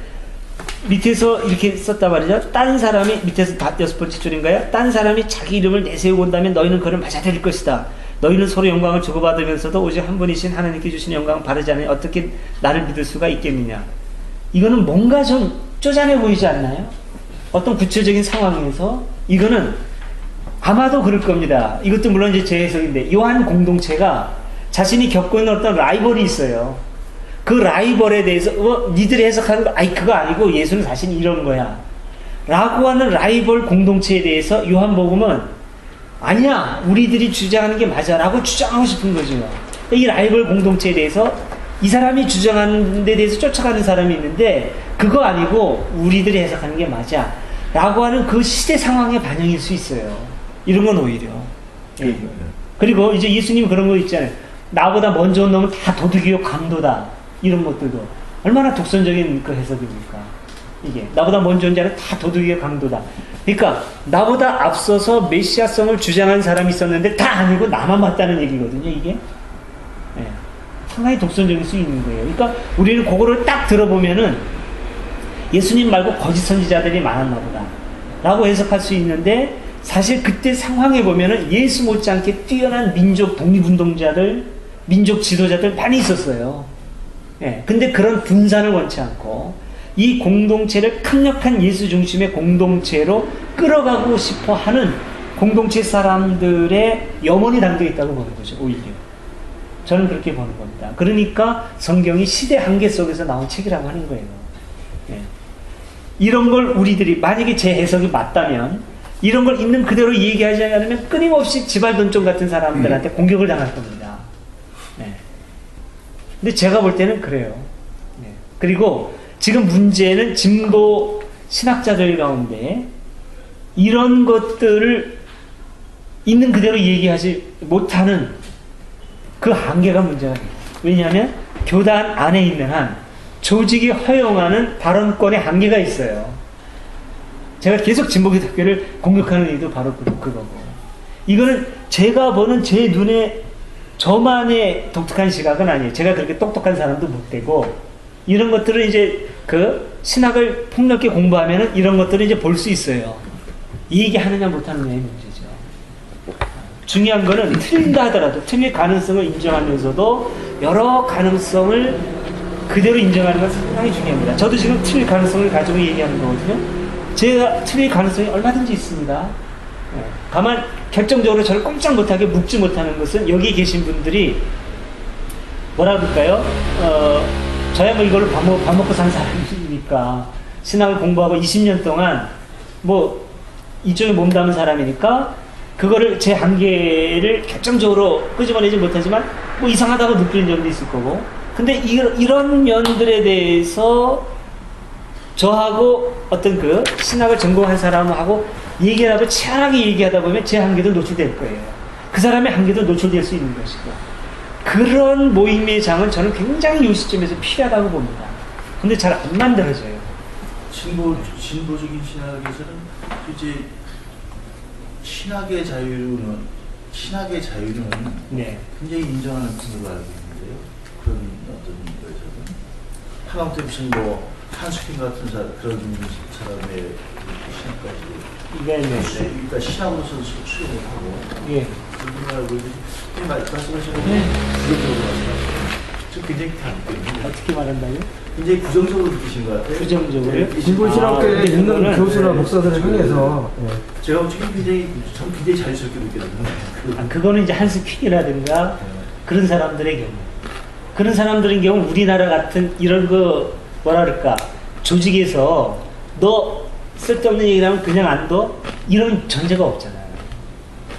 밑에서 이렇게 썼단 말이죠. 딴 사람이 밑에서 6번째 줄인가요? 딴 사람이 자기 이름을 내세우고 온다면 너희는 그를 맞아들일 것이다. 너희는 서로 영광을 주고받으면서도 오직 한 분이신 하나님께 주신 영광을 바르지 않으니 어떻게 나를 믿을 수가 있겠느냐. 이거는 뭔가 좀 쪼잔해 보이지 않나요? 어떤 구체적인 상황에서 이거는 아마도 그럴 겁니다. 이것도 물론 이제 제 해석인데 요한 공동체가 자신이 겪고 있는 어떤 라이벌이 있어요. 그 라이벌에 대해서 니들이 해석하는 거 아니 그거 아니고 예수는 사실 이런 거야 라고 하는 라이벌 공동체에 대해서 요한복음은 아니야 우리들이 주장하는 게 맞아 라고 주장하고 싶은 거죠. 이 라이벌 공동체에 대해서 이 사람이 주장하는 데 대해서 쫓아가는 사람이 있는데 그거 아니고 우리들이 해석하는 게 맞아 라고 하는 그 시대 상황의 반영일 수 있어요. 이런 건 오히려 예. 그리고 이제 예수님 그런 거 있잖아요. 나보다 먼저 온 놈은 다 도둑이요 강도다. 이런 것들도 얼마나 독선적인 그 해석입니까? 이게 나보다 먼저 온 자는 다 도둑이요 강도다. 그러니까 나보다 앞서서 메시아성을 주장한 사람이 있었는데 다 아니고 나만 맞다는 얘기거든요. 이게 예. 상당히 독선적일 수 있는 거예요. 그러니까 우리는 그거를 딱 들어보면은 예수님 말고 거짓 선지자들이 많았나 보다 라고 해석할 수 있는데 사실 그때 상황에 보면은 예수 못지않게 뛰어난 민족 독립운동자들, 민족 지도자들 많이 있었어요. 예. 근데 그런 분산을 원치 않고 이 공동체를 강력한 예수 중심의 공동체로 끌어가고 싶어 하는 공동체 사람들의 염원이 담겨 있다고 보는 거죠, 오히려. 저는 그렇게 보는 겁니다. 그러니까 성경이 시대 한계 속에서 나온 책이라고 하는 거예요. 예. 이런 걸 우리들이, 만약에 제 해석이 맞다면 이런 걸 있는 그대로 얘기하지 않으면 끊임없이 지발돈종 같은 사람들한테 공격을 당할 겁니다. 네. 근데 제가 볼 때는 그래요. 네. 그리고 지금 문제는 진보 신학자들 가운데 이런 것들을 있는 그대로 얘기하지 못하는 그 한계가 문제가 돼요. 왜냐하면 교단 안에 있는 한 조직이 허용하는 발언권의 한계가 있어요. 제가 계속 진보기독교를 공격하는 이유도 바로 그거고. 이거는 제가 보는 제 눈에 저만의 독특한 시각은 아니에요. 제가 그렇게 똑똑한 사람도 못 되고, 이런 것들을 이제 그 신학을 폭넓게 공부하면은 이런 것들을 이제 볼 수 있어요. 이 얘기 하느냐 못하느냐의 문제죠. 중요한 거는 틀린다 하더라도 틀릴 가능성을 인정하면서도 여러 가능성을 그대로 인정하는 건 상당히 중요합니다. 저도 지금 틀릴 가능성을 가지고 얘기하는 거거든요. 제가 틀릴 가능성이 얼마든지 있습니다. 다만 결정적으로 저를 꼼짝 못하게 묶지 못하는 것은 여기 계신 분들이 뭐라 그럴까요? 저야 뭐 이걸로 밥 먹고 산 사람이니까 신학을 공부하고 20년 동안 뭐 이쪽에 몸담은 사람이니까 그거를 제 한계를 결정적으로 끄집어내지 못하지만 뭐 이상하다고 느끼는 점도 있을 거고, 근데 이런 면들에 대해서 저하고 어떤 그 신학을 전공한 사람하고 얘기라도 치열하게 얘기하다 보면 제 한계도 노출될 거예요. 그 사람의 한계도 노출될 수 있는 것이고, 그런 모임의 장은 저는 굉장히 이 시점에서 필요하다고 봅니다. 근데 잘 안 만들어져요. 진보적인 신학에서는 이제 신학의 자유는 네. 굉장히 인정하는 분으로 알고 있는데요. 그런 어떤 거에서는 하다못해 무슨 뭐 한스킨 같은 그런 사람의 신학까지 그러니까 신학으로서 수용을 하고 예. 그런 알고 있는데 말씀하시는 부정적으로 말씀하시는 저 굉장히 다르거든요. 어떻게 말한다고요? 굉장히 부정적으로 느끼신 것 같아요. 부정적으로요? 진보 신학계에 있는 교수나 목사들을 향해서 제가 지금 굉장히 자유스럽게 느껴졌는데 그거는 이제 한스 퀸이라든가 그런 사람들의 경우, 그런 사람들의 경우 우리나라 같은 이런 그 뭐라 그럴까 조직에서 너 쓸데없는 얘기를 하면 그냥 안 둬? 이런 전제가 없잖아요.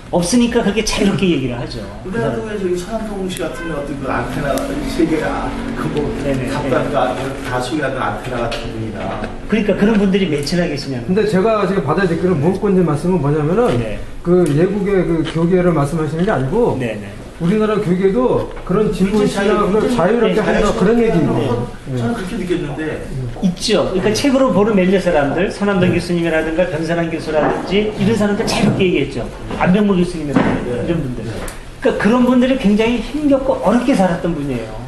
없으니까 그렇게 자유롭게 얘기를 하죠. 우리나라도 왜 저기 서남동 씨 같은 어떤 그 안테나 세계가 그뭐 답답한 다수기라는 안테나 같은 분이나 그러니까 그런 분들이 몇이나 계시냐면. 근데 제가 지금 받아듣기로 무엇건지 말씀은 뭐냐면은 네. 그 예국의 그 교계를 말씀하시는 게 아니고 네네. 우리나라 교계도 그런 진보 신학을 자유롭게 한다 그런 얘기예요. 저는 그렇게 느꼈는데 있죠. 그러니까 책으로 보는 몇몇 사람들, 서남동 교수님이라든가 변산환 교수라든지 이런 사람들 자유롭게 얘기했죠. 안병무 교수님이라든가 이런 분들. 그러니까 그런 분들이 굉장히 힘겹고 어렵게 살았던 분이에요.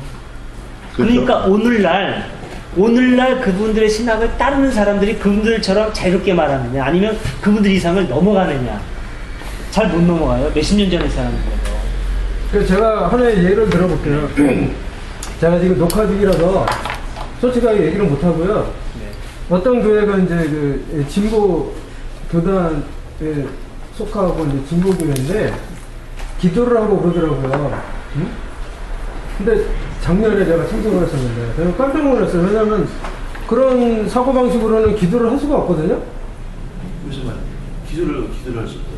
그렇죠. 그러니까 오늘날 오늘날 그분들의 신학을 따르는 사람들이 그분들처럼 자유롭게 말하느냐, 아니면 그분들 이상을 넘어가느냐. 잘 못 넘어가요. 몇십 년 전의 사람들도. 그래서 제가 하나의 예를 들어볼게요. 제가 지금 녹화 중이라서 솔직하게 얘기를 못 하고요. 네. 어떤 교회가 이제 그 진보 교단에 속하고 이제 진보 교회인데 기도를 하고 그러더라고요. 응? 근데 작년에 제가 참석을 했었는데 제가 깜짝 놀랐어요. 왜냐면 그런 사고방식으로는 기도를 할 수가 없거든요. 무슨 말? 기도를 할 수 없어요.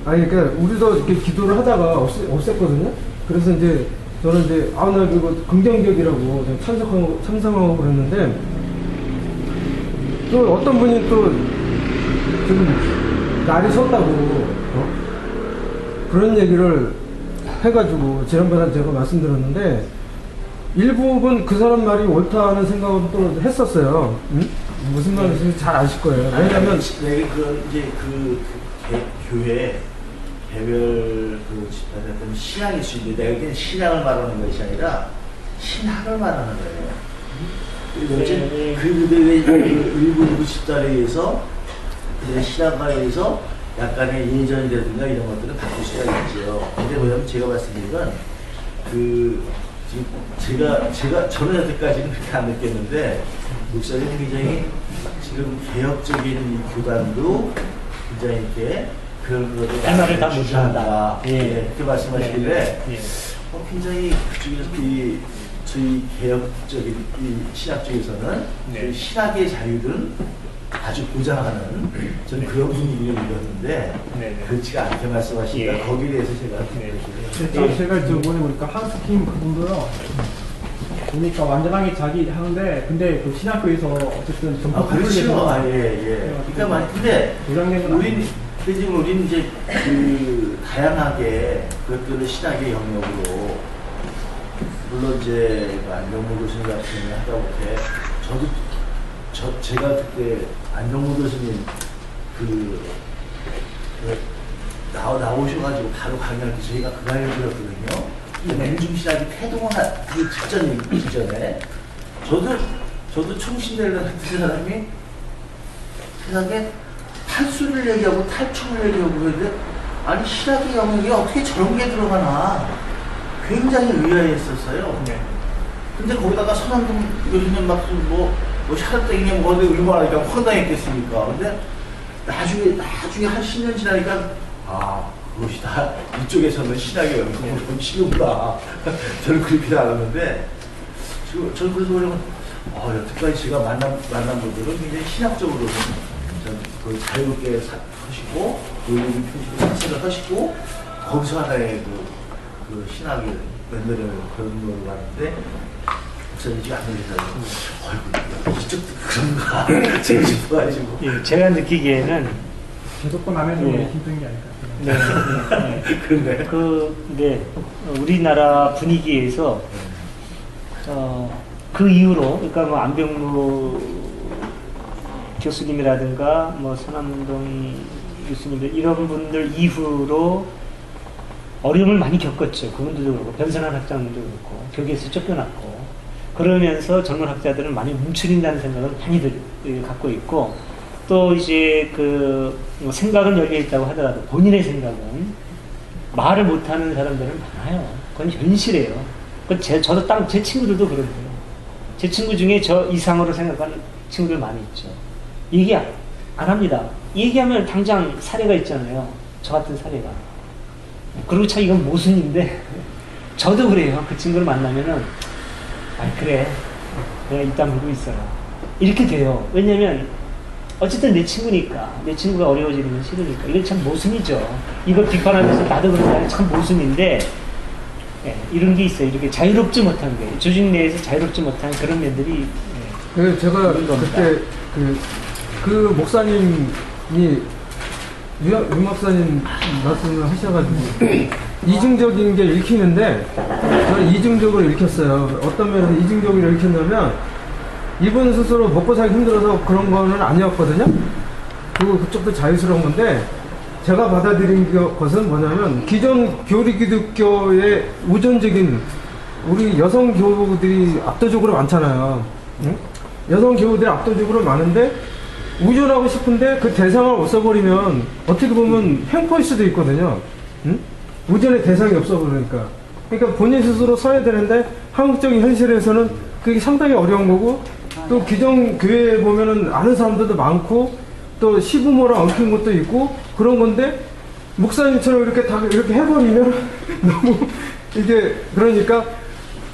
아니, 그러니까 우리도 이렇게 기도를 하다가 없앴거든요. 그래서 이제 저는 이제 나 이거 긍정적이라고 찬성하고 그랬는데 또 어떤 분이 또 좀 날이 섰다고 그런 얘기를 해가지고 지난번에 제가 말씀드렸는데 일부분 그 사람 말이 옳다는 생각은 또 했었어요. 응? 무슨 말인지 잘 아실 거예요. 왜냐면 이제 교회 개별 그 집단에 어떤 신앙일 수 있는데 내가 그냥 신앙을 말하는 것이 아니라 신학을 말하는 거예요. 그래서 그들의 일부 집단에 의해서 그들의 신학에 의해서 약간의 예전이라든가 이런 것들을 바꿀 수가 있죠. 근데 뭐냐면 제가 말씀드린 건 지금 저는 여태까지는 그렇게 안 느꼈는데 목사님 굉장히 지금 개혁적인 이 교단도 굉장히 이렇게 그런 거를 할 말을 다 못한다. 예, 그렇게 말씀하시길래 굉장히 그쪽에서 저희 개혁적인 이 신학 쪽에서는 그 신학의 자유는 아주 보장하는 저는 그런 분위기를 읽었는데 그렇지가 않게 말씀하시니까 거기에 대해서 제가 제가 저번에 보니까 한스킴 그분도요. 보니까 완전하게 자기 하는데 근데 그 신학교에서 어쨌든 전부 그렇죠. 그러니까 근데 우리는 이제 그 다양하게 그것들을 신학의 영역으로 물론 이제 안정무 교수님 같은 경우에 하다 못해 제가 그때 안정무 교수님 나오셔가지고 바로 강의할 때 저희가 그 강의를 들었거든요. 민중신학이 태동한 그 직전에 저도 총신대를 듣는 사람이 세상에 탈수를 얘기하고 탈춤을 얘기하고 그러는데 아니 신학의 영역이 어떻게 저런 게 들어가나 굉장히 의아했었어요. 근데 거기다가 선한동 교수님 뭐 샤르땡이냐 뭐 어디 얼마나 황당했겠습니까? 근데 나중에 한 10년 지나니까 그것이 다 이쪽에서는 신학의 영역을 좀 치우구나. 저는 그렇게 알았는데 저는 그래서 그러면 여태까지 제가 만난 분들은 굉장히 신학적으로는 그 자유롭게 하시고 논리적인 표시를 해석을 하시고 거기서 하나의 그 신학의 연대를 그런 걸 봤는데 목사님이 안 들리셔서 이쪽도 그런가 싶어가지고 제가 느끼기에는 기독권 안에서 힘든 게 아닐까. 그런데 우리나라 분위기에서 그 이후로 그러니까 뭐 안병무 교수님이라든가 뭐 선암동 교수님들 이런 분들 이후로 어려움을 많이 겪었죠. 그분들도 그렇고 변선한 학장님도 그렇고 교계에서 쫓겨났고 그러면서 젊은 학자들은 많이 움츠린다는 생각을 많이들 갖고 있고 또 이제 그 생각은 열려 있다고 하더라도 본인의 생각은 말을 못하는 사람들은 많아요. 그건 현실이에요. 저도 제 친구들도 그런데요. 제 친구 중에 저 이상으로 생각하는 친구들 많이 있죠. 얘기 안 합니다. 얘기하면 당장 사례가 있잖아요. 저 같은 사례가. 그리고 참 이건 모순인데 저도 그래요. 그 친구를 만나면은 그래 내가 입 다물고 있어요. 이렇게 돼요. 왜냐면 어쨌든 내 친구니까 내 친구가 어려워지는 건 싫으니까 이건 참 모순이죠. 이걸 비판하면서 나도 그런다는 참 모순인데 이런 게 있어요. 이렇게 자유롭지 못한 게 조직 내에서 자유롭지 못한 그런 면들이 제가 그때 그 목사님이 유 목사님 말씀을 하셔가지고 이중적인 게 읽히는데 저는 이중적으로 읽혔어요. 어떤 면에서 이중적으로 읽혔냐면 이분 스스로 먹고 살기 힘들어서 그런 거는 아니었거든요. 그리고 그쪽도 자유스러운 건데 제가 받아들인 것은 뭐냐면 기존 교리 기독교의 우존적인 우리 여성 교우들이 압도적으로 많잖아요. 응? 여성 교우들이 압도적으로 많은데 우존하고 싶은데 그 대상을 못 써버리면 어떻게 보면 횡포일 수도 있거든요. 응? 우존의 대상이 없어버리니까. 그러니까 본인 스스로 서야 되는데 한국적인 현실에서는 그게 상당히 어려운 거고, 또 기존 교회에 보면은 아는 사람들도 많고 또 시부모랑 엉킨 것도 있고 그런 건데 목사님처럼 이렇게 다 이렇게 해버리면 너무 이게 그러니까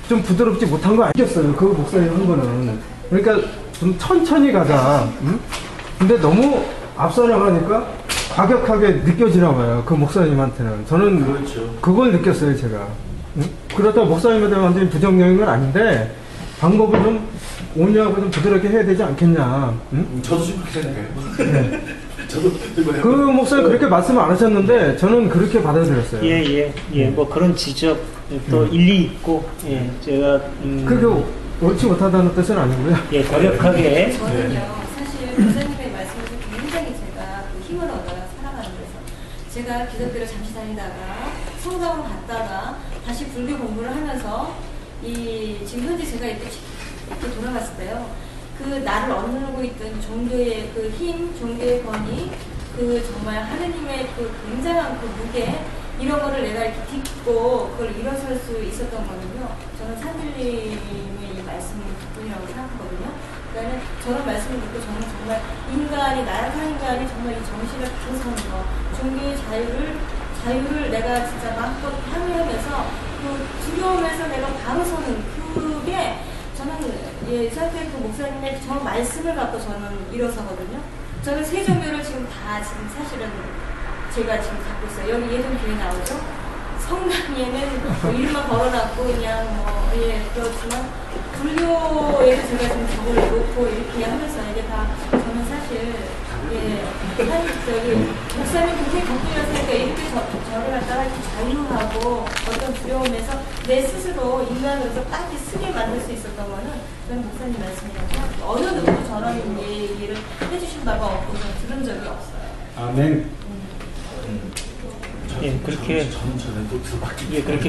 좀 부드럽지 못한 거 알겠어요. 그 목사님 한 거는. 그러니까 좀 천천히 가자. 응? 근데 너무 앞서 나가니까 과격하게 느껴지나 봐요. 그 목사님한테는. 저는 그렇죠. 그걸 느꼈어요, 제가. 응? 그렇다고 목사님에 대한 완전히 부정적인 건 아닌데 방법을 좀 온유하고 좀 부드럽게 해야 되지 않겠냐. 응? 저도 좀 그렇게 생각해요. 네. 저도 그 목사님 그렇게 말씀을 안 하셨는데 저는 그렇게 받아들였어요. 예. 뭐 그런 지적 또 일리 있고, 예, 제가 그게 옳지 못하다는 뜻은 아니고요. 예, 과격하게. 저는요, 사실 목사님의 말씀에서 굉장히 제가 그 힘을 얻어요, 살아가는 데서. 제가 기독교를 잠시 다니다가 성당으로 갔다가 다시 불교 공부를 하면서 지금 현재 제가 이렇게 돌아갔을 때요. 그 나를 얻는 있던 종교의 그 힘, 종교의 권위, 그 정말 하느님의 그 굉장한 그 무게, 이런 거를 내가 이렇게 딛고 그걸 일어설 수 있었던 거는요. 저는 산들님의 이 말씀 덕분이라고 생각하거든요. 그러니까 저런 말씀을 듣고 저는 정말 인간이, 나약한 인간이 정말 이 정신을 가져서는 거, 종교의 자유를 내가 진짜 마음껏 향유하면서 그 두려움에서 내가 바로 서는 그게 저는 이상태 그 목사님의 저 말씀을 갖고 저는 일어서거든요. 저는 세 종교를 지금 사실은 제가 지금 갖고 있어요. 여기 예전 교회 나오죠. 성당에는 뭐 이름만 걸어놨고 그냥 그렇지만 불교에도 제가 지금 저걸 놓고 이렇게 하면서 이게 다 저는 사실 목사님 굉장히 덕분이었으니까 이렇게 저를 갖다가 이렇게 자유하고 어떤 두려움에서 내 스스로 인간으로서 딱 쓰게 만들 수 있었던 거는 저는 목사님 말씀이라고 생각해요. 어느 누구도 저런 얘기를 해주신 바가 없고 저는 들은 적이 없어요. 아멘. 예, 그렇게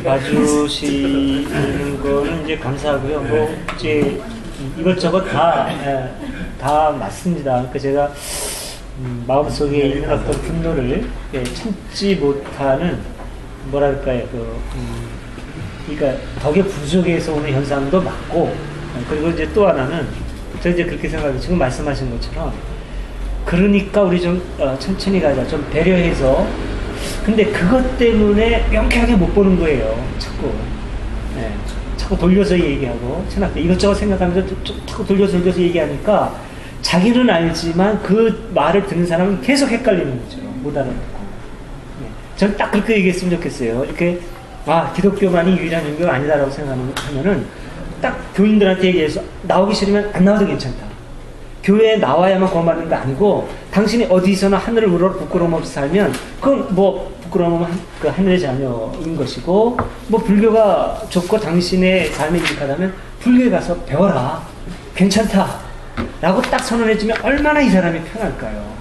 봐주시는 거는 이제 감사하고요. 뭐, 이제 이것저것 다 맞습니다. 그러니까 제가 마음속에 있는 어떤 분노를 참지 못하는, 뭐랄까요, 그러니까 덕의 부족에서 오는 현상도 맞고, 그리고 이제 또 하나는, 저 이제 그렇게 생각해요. 지금 말씀하신 것처럼, 그러니까 우리 좀 천천히 가자, 좀 배려해서. 근데 그것 때문에 명쾌하게 못 보는 거예요. 자꾸 돌려서 얘기하고, 이것저것 생각하면서 자꾸 돌려서 얘기하니까 자기는 알지만 그 말을 듣는 사람은 계속 헷갈리는 거죠. 못 알아듣고. 저는 딱 그렇게 얘기했으면 좋겠어요. 이렇게, 기독교만이 유일한 종교가 아니다라고 생각하면은 딱 교인들한테 얘기해서 나오기 싫으면 안 나와도 괜찮다. 교회에 나와야만 구원받는 거 아니고, 당신이 어디서나 하늘을 우러러 부끄러움 없이 살면, 그건 뭐, 부끄러움은 그 하늘의 자녀인 것이고, 뭐, 불교가 좋고 당신의 삶에 유익하다면, 불교에 가서 배워라. 괜찮다. 라고 딱 선언해주면 얼마나 이 사람이 편할까요?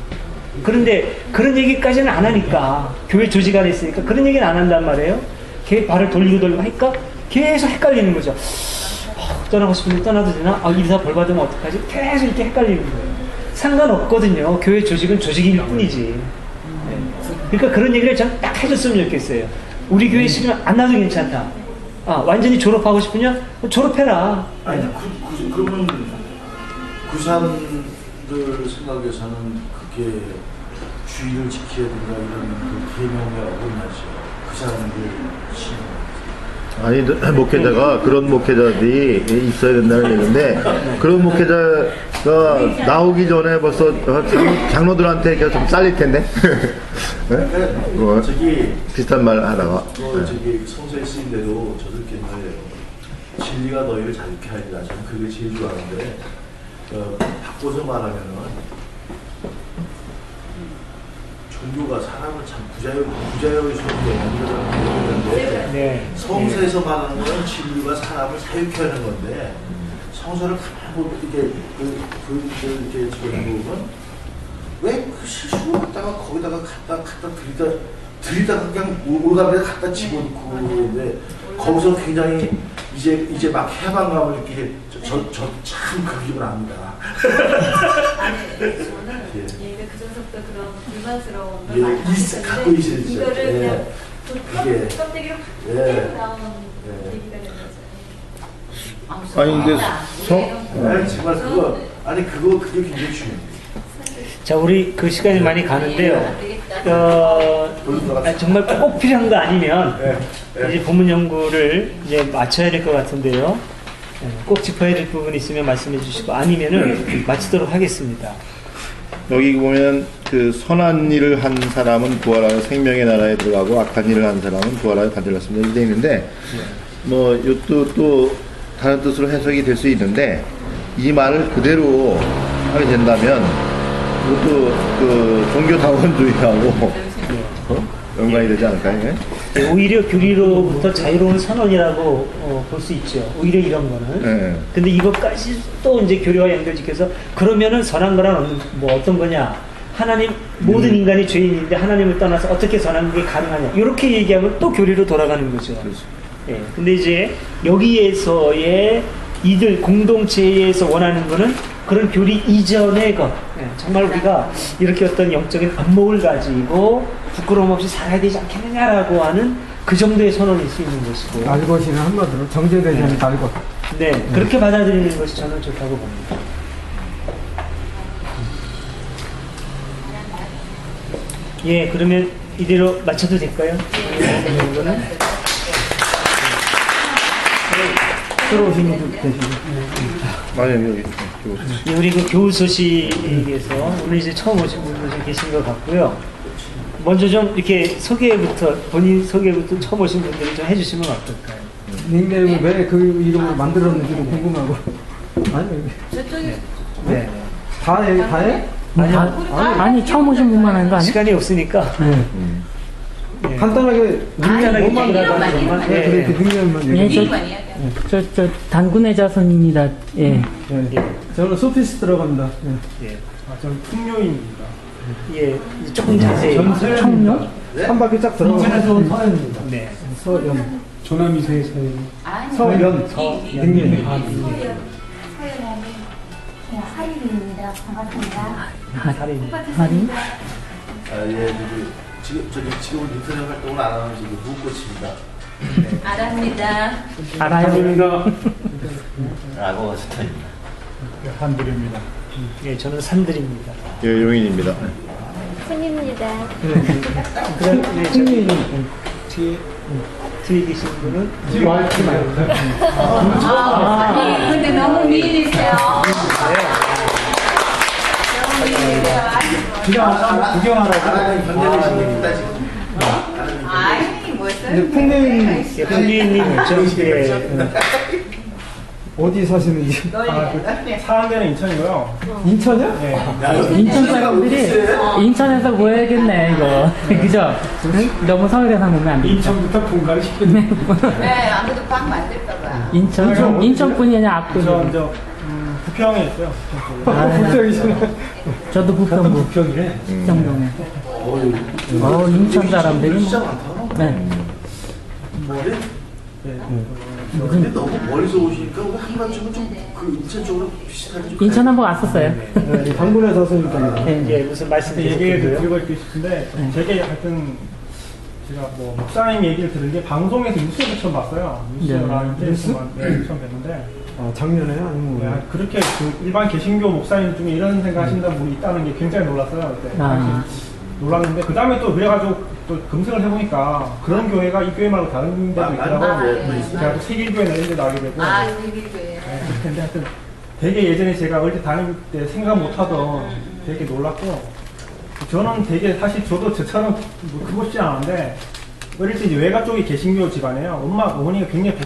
그런데 그런 얘기까지는 안 하니까, 교회 조직 안에 있으니까 그런 얘기는 안 한단 말이에요. 걔 발을 돌리고 하니까 계속 헷갈리는 거죠. 떠나고 싶은데 떠나도 되나? 이사 벌 받으면 어떡하지? 계속 이렇게 헷갈리는 거예요. 상관없거든요. 교회 조직은 조직일 뿐이지. 그러니까 그런 얘기를 전 딱 해줬으면 좋겠어요. 우리 교회 싫으면 안 나도 괜찮다. 완전히 졸업하고 싶으냐? 졸업해라. 아니, 그러면 그 사람들 생각에서는 그게 주의를 지켜야 된다 이런 그 계명에 어긋나지. 그 사람들 신앙. 아니, 목회자가 그런 목회자들이 있어야 된다는 얘기인데, 그런 목회자가 나오기 전에 벌써 장로들한테 좀 잘릴 텐데. 네? 저기 비슷한 말 하다가. 저기 성서에 쓰인 대로 저도 이렇게 말해요. 진리가 너희를 자유케 하리라. 저는 그게 제일 좋아하는데, 바꿔서 말하면은, 종교가 사람을 참 부자유의 소리에 만들어내는데 성서에서 말하는 거는 진리가 사람을 사육해 하는 건데 성서를 가만히 보면 이렇게 보면 왜 그 실수를 갖다가 거기다가 갖다 들이다가 그냥 올가미에 갖다 집어넣고 그러는데 거기서 굉장히 이제 막 해방감을 이렇게 참 그 기분 압니다. 아니, 저는 얘가 그 전부터 그런 불만스러운 걸 예, 많이 갖고 있어야죠. 이거를 예. 그냥 그게- 껍데기로 예. 떼고 나온 예. 얘기가 된 거죠. 아니 근데 아니 정말 그게 굉장히 중요해요. 자, 우리 그 시간이 많이 가는데요. 정말 꼭 필요한 거 아니면 이제 본문 연구를 이제 마쳐야 될 것 같은데요. 꼭 짚어야 될 부분이 있으면 말씀해 주시고 아니면은 마치도록 하겠습니다. 여기 보면 그 선한 일을 한 사람은 부활하여 생명의 나라에 들어가고 악한 일을 한 사람은 부활하여 간절히 갔습니다. 이렇게 되어 있는데 뭐 이것도 또 다른 뜻으로 해석이 될 수 있는데 이 말을 그대로 하게 된다면 이것도 그 종교다원주의하고 연관이 되지 않을까요? 오히려 교리로부터 자유로운 선언이라고 볼 수 있죠. 오히려 이런 거는. 네. 근데 이것까지 또 이제 교리와 연결시켜서 그러면은 선한 거란 뭐 어떤 거냐? 하나님 모든 인간이 죄인인데 하나님을 떠나서 어떻게 선한 게 가능하냐? 이렇게 얘기하면 또 교리로 돌아가는 거죠. 그렇죠. 예. 근데 이제 여기에서의 이들 공동체에서 원하는 거는 그런 교리 이전의 것. 예. 정말 우리가 이렇게 어떤 영적인 안목을 가지고 부끄러움 없이 살아야 되지 않겠느냐라고 하는 그 정도의 선언일 수 있는 것이고. 알것이는 한마디로 정제되지 않은 알것. 네, 그렇게 받아들이는 것이 저는 좋다고 봅니다. 예, 그러면 이대로 마쳐도 될까요? 이거는 새로 오신 분도 계시고. 아니 여기 예, 우리 그 교우 소식에서 오늘 이제 처음 오신 분도 좀 계신 것 같고요. 먼저 좀 이렇게 본인 소개부터 처음 오신 분들이 좀 해주시면 어떨까요? 닉네임을 왜 그 이름을 만들었는지도 궁금하고. 아니, 저쪽에 네. 다 해? 아니 처음 오신 분만 하는 거 아니야? 시간이 없으니까. 예. 간단하게 간단하게 몸만 얘기라도 들어가는 하는 것만. 것만. 네, 그렇게 닉네임만 예, 얘기해. 저 단군의 자손입니다. 예. 저는 소피스 들어갑니다. 예. 저는 풍요인입니다. 예, 조금 자세히. 청룡? 한 바퀴 쫙 들어가고. 인천에서 온 서현입니다. 네. 서연. 조남이세의 서현. 서연. 닉네임. 하림입니다. 반갑습니다. 할인? 지금 인터넷 활동을 안 하는 지금 무꽃입니다. 알합니다. 알아요. 악어가 스타입니다. 한들입니다. 예, 저는 산들입니다. 예, 용인입니다. 승입니다. 그럼 예, 저기 뒤에 계신 분은 말지 말고. 아니, 근데 너무 미인이세요. 너무 미인이세요. 구경하라고. 나라는 견뎌내신 얘기다 지금. 아니, 근데 풍내인 예, 풍기님 좀 어디 사시는지. 사는 데는 인천이고요. 인천이야? 네. 인천 사람들이 인천에서 뭐 해야겠네 이거. 그죠? 너무 서울에 사면 안 돼. 인천부터 분가를 시켰네. 네, 아무도 빵 만들까봐. 인천뿐이 아니라 앞도. 부평에 있어요. 북쪽이시네. 저도 부평구. 부평이래. 정동에. 인천 사람들이 진짜 뭐. 많다. 네. 근데 너무 멀리서 오시니까 우리 한 번쯤은 좀 그 인천 쪽으로 비슷하게 좀. 인천 한번 왔었어요. 당군에 사시니까. 예, 무슨 말씀 얘기를 드리고요? 드리고 있고 싶은데 제게 하여튼 제가 뭐 목사님 얘기를 들은 게 방송에서 뉴스에서 처음 봤어요. 뉴스랑 인터넷에서만 처음 뵀는데 작년에 아니면 네, 그렇게 그 일반 개신교 목사님 중에 이런 생각하시는 분이 있다는 게 굉장히 놀랐어요. 그때 놀랐는데 그 다음에 또 그래가지고 또 검색을 해보니까 그런 교회가 이 교회 말고 다른 데도 있더라고요. 제가 또 세길교회나 이런 데도 알게 되고 세길교회. 근데 하여튼 되게 예전에 제가 어릴 때 다닐 때 생각 못하던 되게 놀랐고 저는 되게 사실 저도 저처럼 뭐 크고 싶지 않은데 어릴 때 이제 외가 쪽이 개신교 집안이에요. 어머니가 굉장히